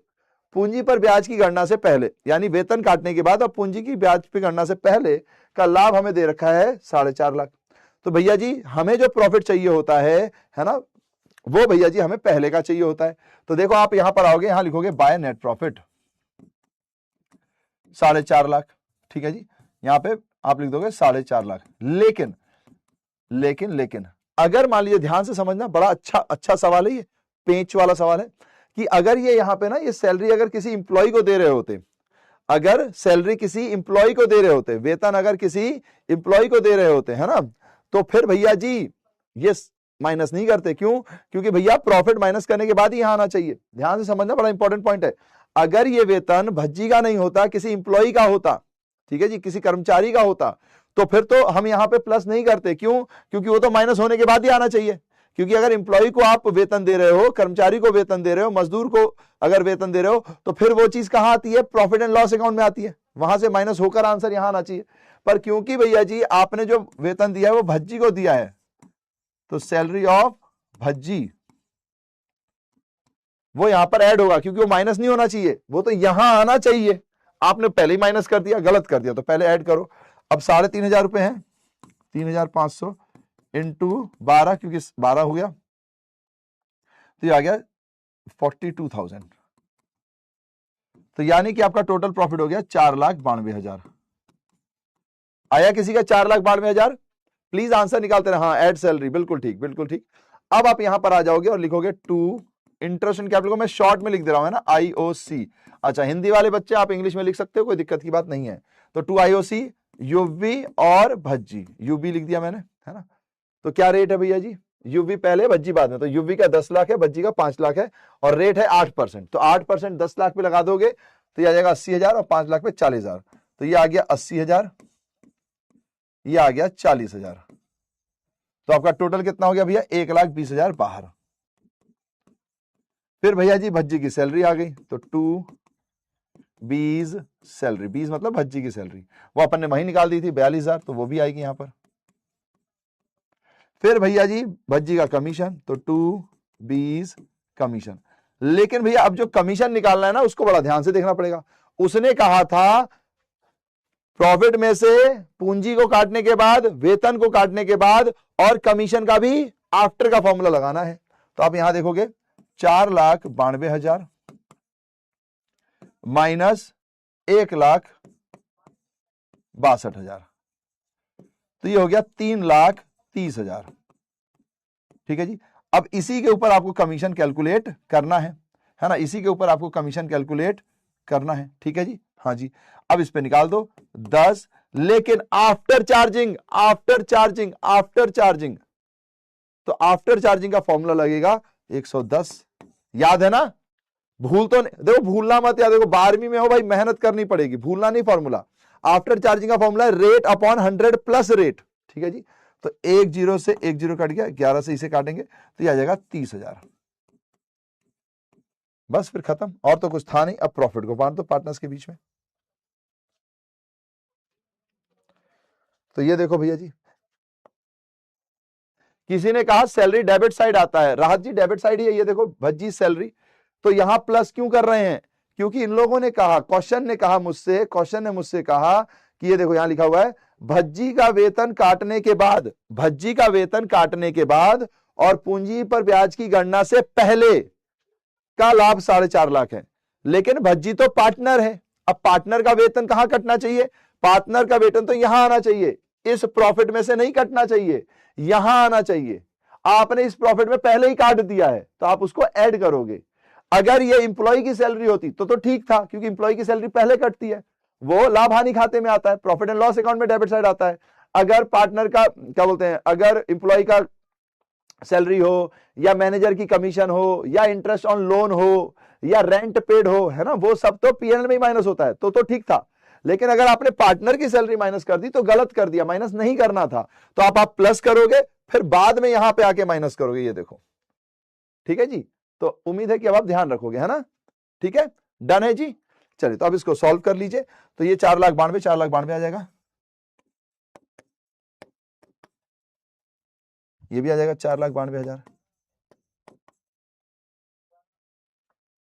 पूंजी पर ब्याज की गणना से पहले, यानी वेतन काटने के बाद और पूंजी की ब्याज की गणना से पहले का लाभ हमें दे रखा है 4.5 लाख। तो भैया जी हमें जो प्रॉफिट चाहिए होता है ना, वो भैया जी हमें पहले का चाहिए होता है। तो देखो आप यहां पर आओगे, यहां लिखोगे बाय नेट प्रॉफिट 4.5 लाख, ठीक है जी। यहां पे आप लिख दोगे 4.5 लाख। लेकिन अगर मान लीजिए, ध्यान से समझना, बड़ा अच्छा सवाल है ये, पेंच वाला सवाल है, कि अगर ये यहां पे ना ये सैलरी अगर किसी इंप्लॉय को दे रहे होते, अगर सैलरी किसी इंप्लॉय को दे रहे होते, वेतन अगर किसी इंप्लॉय को दे रहे होते, है ना, तो फिर भैया जी ये माइनस नहीं करते। क्यों? क्योंकि भैया प्रॉफिट माइनस करने के बाद ही यहां आना चाहिए। ध्यान से समझना, बड़ा इंपॉर्टेंट पॉइंट है। अगर ये वेतन भज्जी का नहीं होता, किसी इंप्लॉय का होता, ठीक है जी, किसी कर्मचारी का होता, तो फिर तो हम यहां पे प्लस नहीं करते। क्यों? क्योंकि वो तो माइनस होने के बाद ही आना चाहिए। क्योंकि अगर इंप्लॉय को आप वेतन दे रहे हो, कर्मचारी को वेतन दे रहे हो, मजदूर को अगर वेतन दे रहे हो, तो फिर वो चीज कहां आती है? प्रॉफिट एंड लॉस अकाउंट में आती है। वहां से माइनस होकर आंसर यहां आना चाहिए। पर क्योंकि भैया जी आपने जो वेतन दिया है वो भज्जी को दिया है, तो सैलरी ऑफ भज्जी वो यहां पर ऐड होगा, क्योंकि वो माइनस नहीं होना चाहिए, वो तो यहां आना चाहिए। आपने पहले ही माइनस कर दिया, गलत कर दिया, तो पहले ऐड करो। अब 3,500 रुपए हैं, 3,500 इंटू 12, क्योंकि 12 हो गया, तो ये आ गया 42,000। तो यानी कि आपका टोटल प्रॉफिट हो गया 4,92,000। आया किसी का 4,92,000? प्लीज आंसर निकालते रहे। हाँ, ऐड सैलरी, बिल्कुल ठीक, बिल्कुल ठीक। अब आप यहां पर आ जाओगे और लिखोगे टू इंटरेस्ट एंड कैपिटल को मैं शॉर्ट में लिख दे रहा हूं, है ना, IOC। अच्छा, हिंदी वाले बच्चे आप इंग्लिश में लिख सकते हो, कोई दिक्कत की बात नहीं है। तो 2 IOC यूवी और भज्जी, यूवी लिख दिया मैंने, है ना। तो क्या रेट है भैया जी? यूवी पहले, भज्जी बाद में। तो यूवी का 10 लाख है, भज्जी का 5 लाख है, और रेट है 8%। तो 8% 10 लाख पे लगा दोगे तो ये आ जाएगा 80,000, और 5 लाख पे 40,000। तो ये आ गया 80,000, ये आ गया 40,000। तो आपका टोटल कितना हो गया भैया? 1,20,000 बाहर। फिर भैया जी भज्जी की सैलरी आ गई, तो 2 बीज सैलरी, 20 मतलब भज्जी की सैलरी, वो अपन ने वही निकाल दी थी 42,000, तो वो भी आएगी यहां पर। फिर भैया जी भज्जी का कमीशन, तो 2 बीज कमीशन। लेकिन भैया अब जो कमीशन निकालना है ना, उसको बड़ा ध्यान से देखना पड़ेगा। उसने कहा था प्रॉफिट में से पूंजी को काटने के बाद, वेतन को काटने के बाद, और कमीशन का भी आफ्टर का फॉर्मूला लगाना है। तो आप यहां देखोगे 4,92,000 माइनस 1,62,000, तो ये हो गया 3,30,000। ठीक है जी। अब इसी के ऊपर आपको कमीशन कैलकुलेट करना है ना, इसी के ऊपर आपको कमीशन कैलकुलेट करना है। ठीक है जी, हाँ जी। अब इस पे निकाल दो 10, लेकिन after charging, after charging, after charging, तो आफ्टर चार्जिंग का फॉर्मूला लगेगा 110। याद है ना? भूल तो नहीं, देखो भूलना मत, याद, देखो 12वीं में हो भाई, मेहनत करनी पड़ेगी, भूलना नहीं फॉर्मूला। आफ्टर चार्जिंग का फॉर्मूला है रेट अपॉन 100 प्लस रेट। ठीक है जी। तो 10 से 10 कट गया, 11 से इसे काटेंगे तो ये आ जाएगा 30,000। बस फिर खत्म, और तो कुछ था नहीं। अब प्रॉफिट को बांट दो पार्टनर्स के बीच में। तो ये देखो भैया जी, किसी ने कहा सैलरी डेबिट साइड आता है, राहत जी डेबिट साइड ही है, ये देखो भज्जी सैलरी। तो यहां प्लस क्यों कर रहे हैं? क्योंकि इन लोगों ने कहा, क्वेश्चन ने मुझसे कहा कि ये देखो यहां लिखा हुआ है भज्जी का वेतन काटने के बाद, भज्जी का वेतन काटने के बाद और पूंजी पर ब्याज की गणना से पहले का लाभ 4.5 लाख है। लेकिन भज्जी तो पार्टनर है, अब पार्टनर का वेतन कहां कटना चाहिए? पार्टनर का वेतन तो यहां आना चाहिए, इस प्रॉफिट में से नहीं कटना चाहिए, यहां आना चाहिए। आपने इस प्रॉफिट में पहले ही काट दिया है, तो आप उसको ऐड करोगे। अगर ये इंप्लॉय की सैलरी होती तो ठीक था, क्योंकि इंप्लॉय की सैलरी पहले कटती है, वो लाभ हानि खाते में आता है, प्रॉफिट एंड लॉस अकाउंट में डेबिट साइड आता है। अगर पार्टनर का क्या बोलते हैं, अगर इंप्लॉय का सैलरी हो, या मैनेजर की कमीशन हो, या इंटरेस्ट ऑन लोन हो, या रेंट पेड हो, है ना, वो सब तो पीएनएल में ही माइनस होता है, तो ठीक था। लेकिन अगर आपने पार्टनर की सैलरी माइनस कर दी तो गलत कर दिया, माइनस नहीं करना था। तो आप प्लस करोगे, फिर बाद में यहां पे आके माइनस करोगे, ये देखो। ठीक है जी। तो उम्मीद है कि अब आप ध्यान रखोगे, है ना। ठीक है, डन है जी। चलिए, तो अब इसको सॉल्व कर लीजिए। तो ये 4,92,000 आ जाएगा, ये भी आ जाएगा 4,92,000।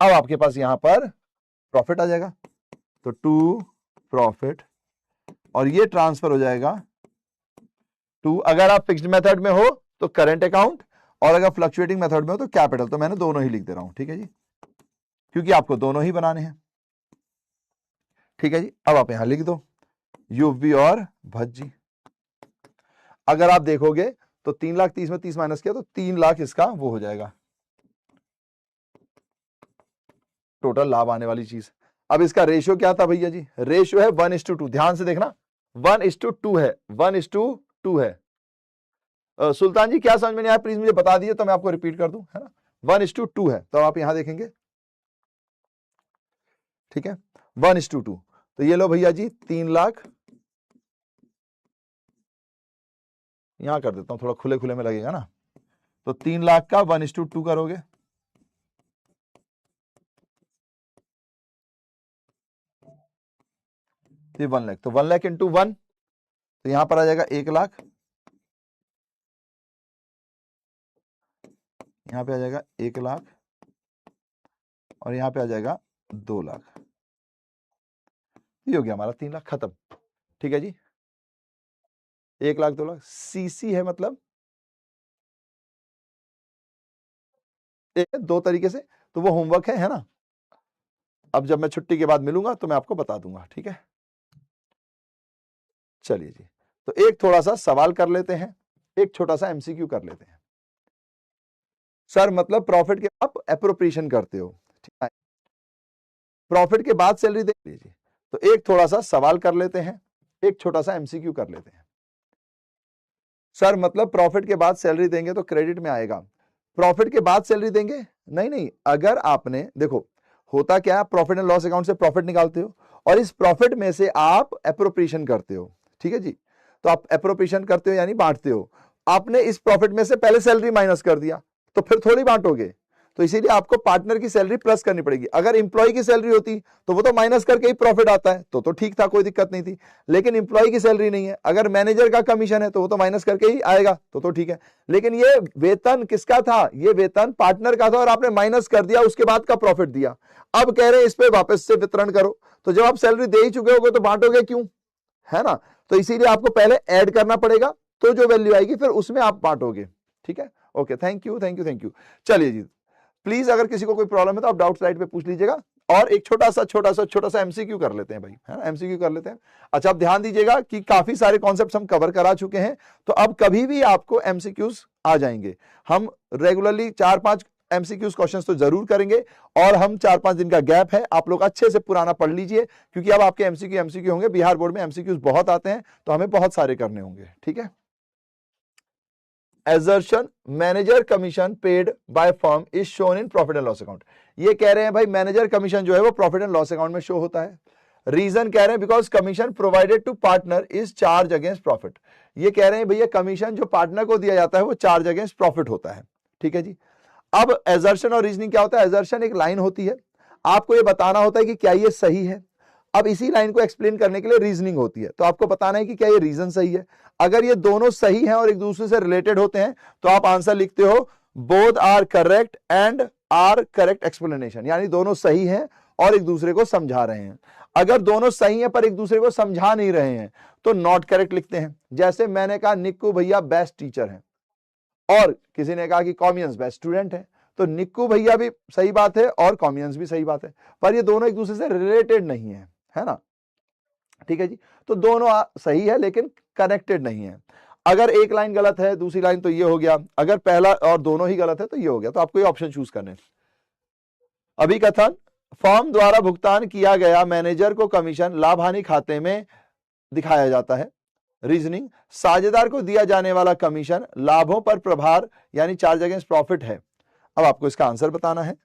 अब आपके पास यहां पर प्रॉफिट आ जाएगा, तो 2 प्रॉफिट, और ये ट्रांसफर हो जाएगा 2। अगर आप फिक्स्ड मेथड में हो तो करंट अकाउंट, और अगर फ्लक्चुएटिंग मेथड में हो तो कैपिटल। तो मैंने दोनों ही लिख दे रहा हूं, ठीक है जी, क्योंकि आपको दोनों ही बनाने हैं। ठीक है जी। अब आप यहां लिख दो यूवी और भज्जी। अगर आप देखोगे तो 3,30,000 में 30 माइनस किया तो 3 लाख इसका वो हो जाएगा, टोटल लाभ आने वाली चीज। अब इसका रेशियो क्या था भैया जी? रेशियो है 1:2। ध्यान से देखना, 1:2 है, 1:2 है। सुल्तान जी क्या समझ में नहीं आया, प्लीज मुझे बता दीजिए, तो मैं आपको रिपीट कर दूं, है ना। 1:2 है, तो आप यहां देखेंगे, ठीक है, 1:2। तो ये लो भैया जी 3 लाख यहां कर देता हूं, थोड़ा खुले खुले में लगेगा ना। तो 3 लाख का 1:2 करोगे, तो 1 लाख, तो 1 लाख इंटू 1, तो यहां पर आ जाएगा 1 लाख, यहां पे आ जाएगा 1 लाख, और यहां पे आ जाएगा 2 लाख। ये हो गया हमारा 3 लाख, खत्म। ठीक है जी, 1 लाख 2 लाख सीसी है, मतलब दो तरीके से, तो वो होमवर्क है ना। अब जब मैं छुट्टी के बाद मिलूंगा तो मैं आपको बता दूंगा, ठीक है। चलिए जी, तो एक थोड़ा सा सवाल कर लेते हैं, एक छोटा सा एमसीक्यू कर लेते हैं। सर मतलब प्रॉफिट के आप एप्रोप्रिएशन करते हो, ठीक है, प्रॉफिट के बाद सैलरी दे लीजिए। तो एक थोड़ा सा सवाल कर लेते हैं, एक छोटा सा एमसीक्यू कर लेते हैं। सर मतलब प्रॉफिट के बाद सैलरी देंगे तो क्रेडिट में आएगा, प्रॉफिट के बाद सैलरी देंगे? नहीं नहीं, अगर आपने देखो होता क्या, प्रॉफिट एंड लॉस अकाउंट से प्रॉफिट निकालते हो और इस प्रॉफिट में से आप एप्रोप्रिएशन करते हो, ठीक है जी। तो आप एप्रोप्रिएशन करते हो यानी बांटते हो, आपने इस प्रॉफिट में से पहले सैलरी माइनस कर दिया, तो फिर थोड़ी बांटोगे। तो इसीलिए आपको पार्टनर की सैलरी प्लस करनी पड़ेगी। अगर इंप्लॉय की सैलरी होती तो वो तो माइनस करके ही प्रॉफिट आता है, तो ठीक था, कोई दिक्कत नहीं थी। लेकिन इंप्लॉय की सैलरी नहीं है, अगर मैनेजर का कमीशन है तो वो तो माइनस करके ही आएगा, तो ठीक है। लेकिन ये वेतन किसका था? ये वेतन पार्टनर का था और आपने माइनस कर दिया, उसके बाद का प्रॉफिट दिया। अब कह रहे हैं इस पे वापस से वितरण करो, तो जब आप सैलरी दे ही चुके होगे तो बांटोगे क्यों, है ना। तो इसीलिए आपको पहले ऐड करना पड़ेगा, तो जो वैल्यू आएगी फिर उसमें आप बांटोगे, ठीक है। Okay, thank you thank you thank you. चलिए जी, प्लीज अगर किसी को कोई प्रॉब्लम है तो आप डाउट स्लाइड पे पूछ लीजिएगा। और एक छोटा सा एमसीक्यू कर लेते हैं भाई, है ना, एमसीक्यू कर लेते हैं। अच्छा, आप ध्यान दीजिएगा कि काफी सारे कॉन्सेप्ट्स हम कवर करा चुके हैं, तो अब कभी भी आपको एमसीक्यूज आ जाएंगे। हम रेगुलरली 4-5 एमसीक्यूज क्वेश्चंस तो जरूर करेंगे, और हम 4-5 दिन का गैप है, आप लोग अच्छे से पुराना पढ़ लीजिए, क्योंकि अब आपके एमसीक्यू होंगे। बिहार बोर्ड में एमसीक्यूज बहुत आते हैं, तो हमें बहुत सारे करने होंगे, ठीक है। Assertion manager commission paid by firm is shown in profit and loss account. ये कह रहे हैं भाई मैनेजर कमीशन जो है वो प्रॉफिट एंड लॉस अकाउंट में शो होता है। रीजन कह रहे हैं because commission provided to partner is charge against profit. ये कह रहे हैं भैया कमीशन जो पार्टनर को दिया जाता है वो चार्ज अगेंस्ट प्रॉफिट होता है, ठीक है जी। अब एजर्शन और रीजनिंग क्या होता है? एजर्शन एक लाइन होती है, आपको ये बताना होता है कि क्या ये सही है। अब इसी लाइन को एक्सप्लेन करने के लिए रीजनिंग होती है, तो आपको बताना है कि क्या ये रीजन सही है। अगर ये दोनों सही हैं और एक दूसरे से रिलेटेड होते हैं तो आप आंसर लिखते हो both are correct and are correct explanation, यानी दोनों सही हैं और एक दूसरे को समझा रहे हैं। अगर दोनों सही हैं पर एक दूसरे को समझा नहीं रहे हैं तो नॉट करेक्ट लिखते हैं। जैसे मैंने कहा निक्कू भैया बेस्ट टीचर हैं, और किसी ने कहा कि कॉमियंस बेस्ट स्टूडेंट है, तो निक्कू भैया भी सही बात है और कॉमियंस भी सही बात है, पर ये दोनों एक दूसरे से रिलेटेड नहीं है ना, ठीक है जी। तो दोनों सही है लेकिन कनेक्टेड नहीं है। अगर एक लाइन गलत है दूसरी लाइन तो ये हो गया, अगर पहला और दोनों ही गलत है तो ये हो गया। तो आपको ये ऑप्शन चूज करने। अभिकथन, फर्म द्वारा भुगतान किया गया मैनेजर को कमीशन लाभ हानि खाते में दिखाया जाता है। रीजनिंग, साझेदार को दिया जाने वाला कमीशन लाभों पर प्रभार यानी चार्ज अगेंस्ट प्रॉफिट है। अब आपको इसका आंसर बताना है,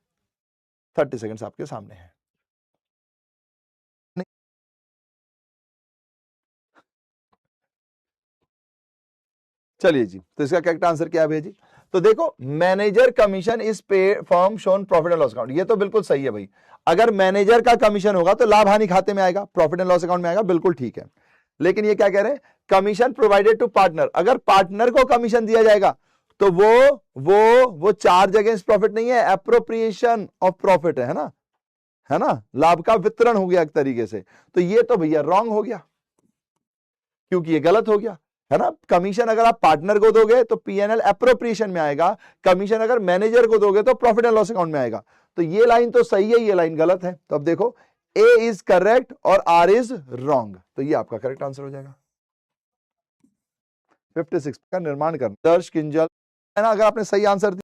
30 सेकंड्स आपके सामने है। चलिए जी, तो इसका करेक्ट आंसर क्या है भैया जी? तो देखो मैनेजर कमीशन इज पे firm shown profit and loss account, ये तो बिल्कुल सही है भाई। अगर मैनेजर का कमीशन होगा तो लाभ हानि खाते में आएगा, प्रॉफिट एंड लॉस अकाउंट में आएगा, बिल्कुल ठीक है। लेकिन ये क्या कह रहे हैं? कमीशन प्रोवाइडेड टू पार्टनर, अगर पार्टनर को कमीशन दिया जाएगा तो वो चार्ज अगेंस्ट प्रॉफिट नहीं है, एप्रोप्रिएशन ऑफ प्रॉफिट है ना, लाभ का वितरण हो गया एक तरीके से। तो ये तो भैया रॉन्ग हो गया, क्योंकि ये गलत हो गया, है ना। कमीशन अगर आप पार्टनर को दोगे तो पीएनएल एप्रोप्रिएशन में आएगा, कमीशन अगर मैनेजर को दोगे तो प्रॉफिट एंड लॉस अकाउंट में आएगा। तो ये लाइन तो सही है, ये लाइन गलत है। तो अब देखो ए इज करेक्ट और आर इज रॉन्ग, तो ये आपका करेक्ट आंसर हो जाएगा। 56 का निर्माण करना, दर्श किंजल, है ना। अगर आपने सही आंसर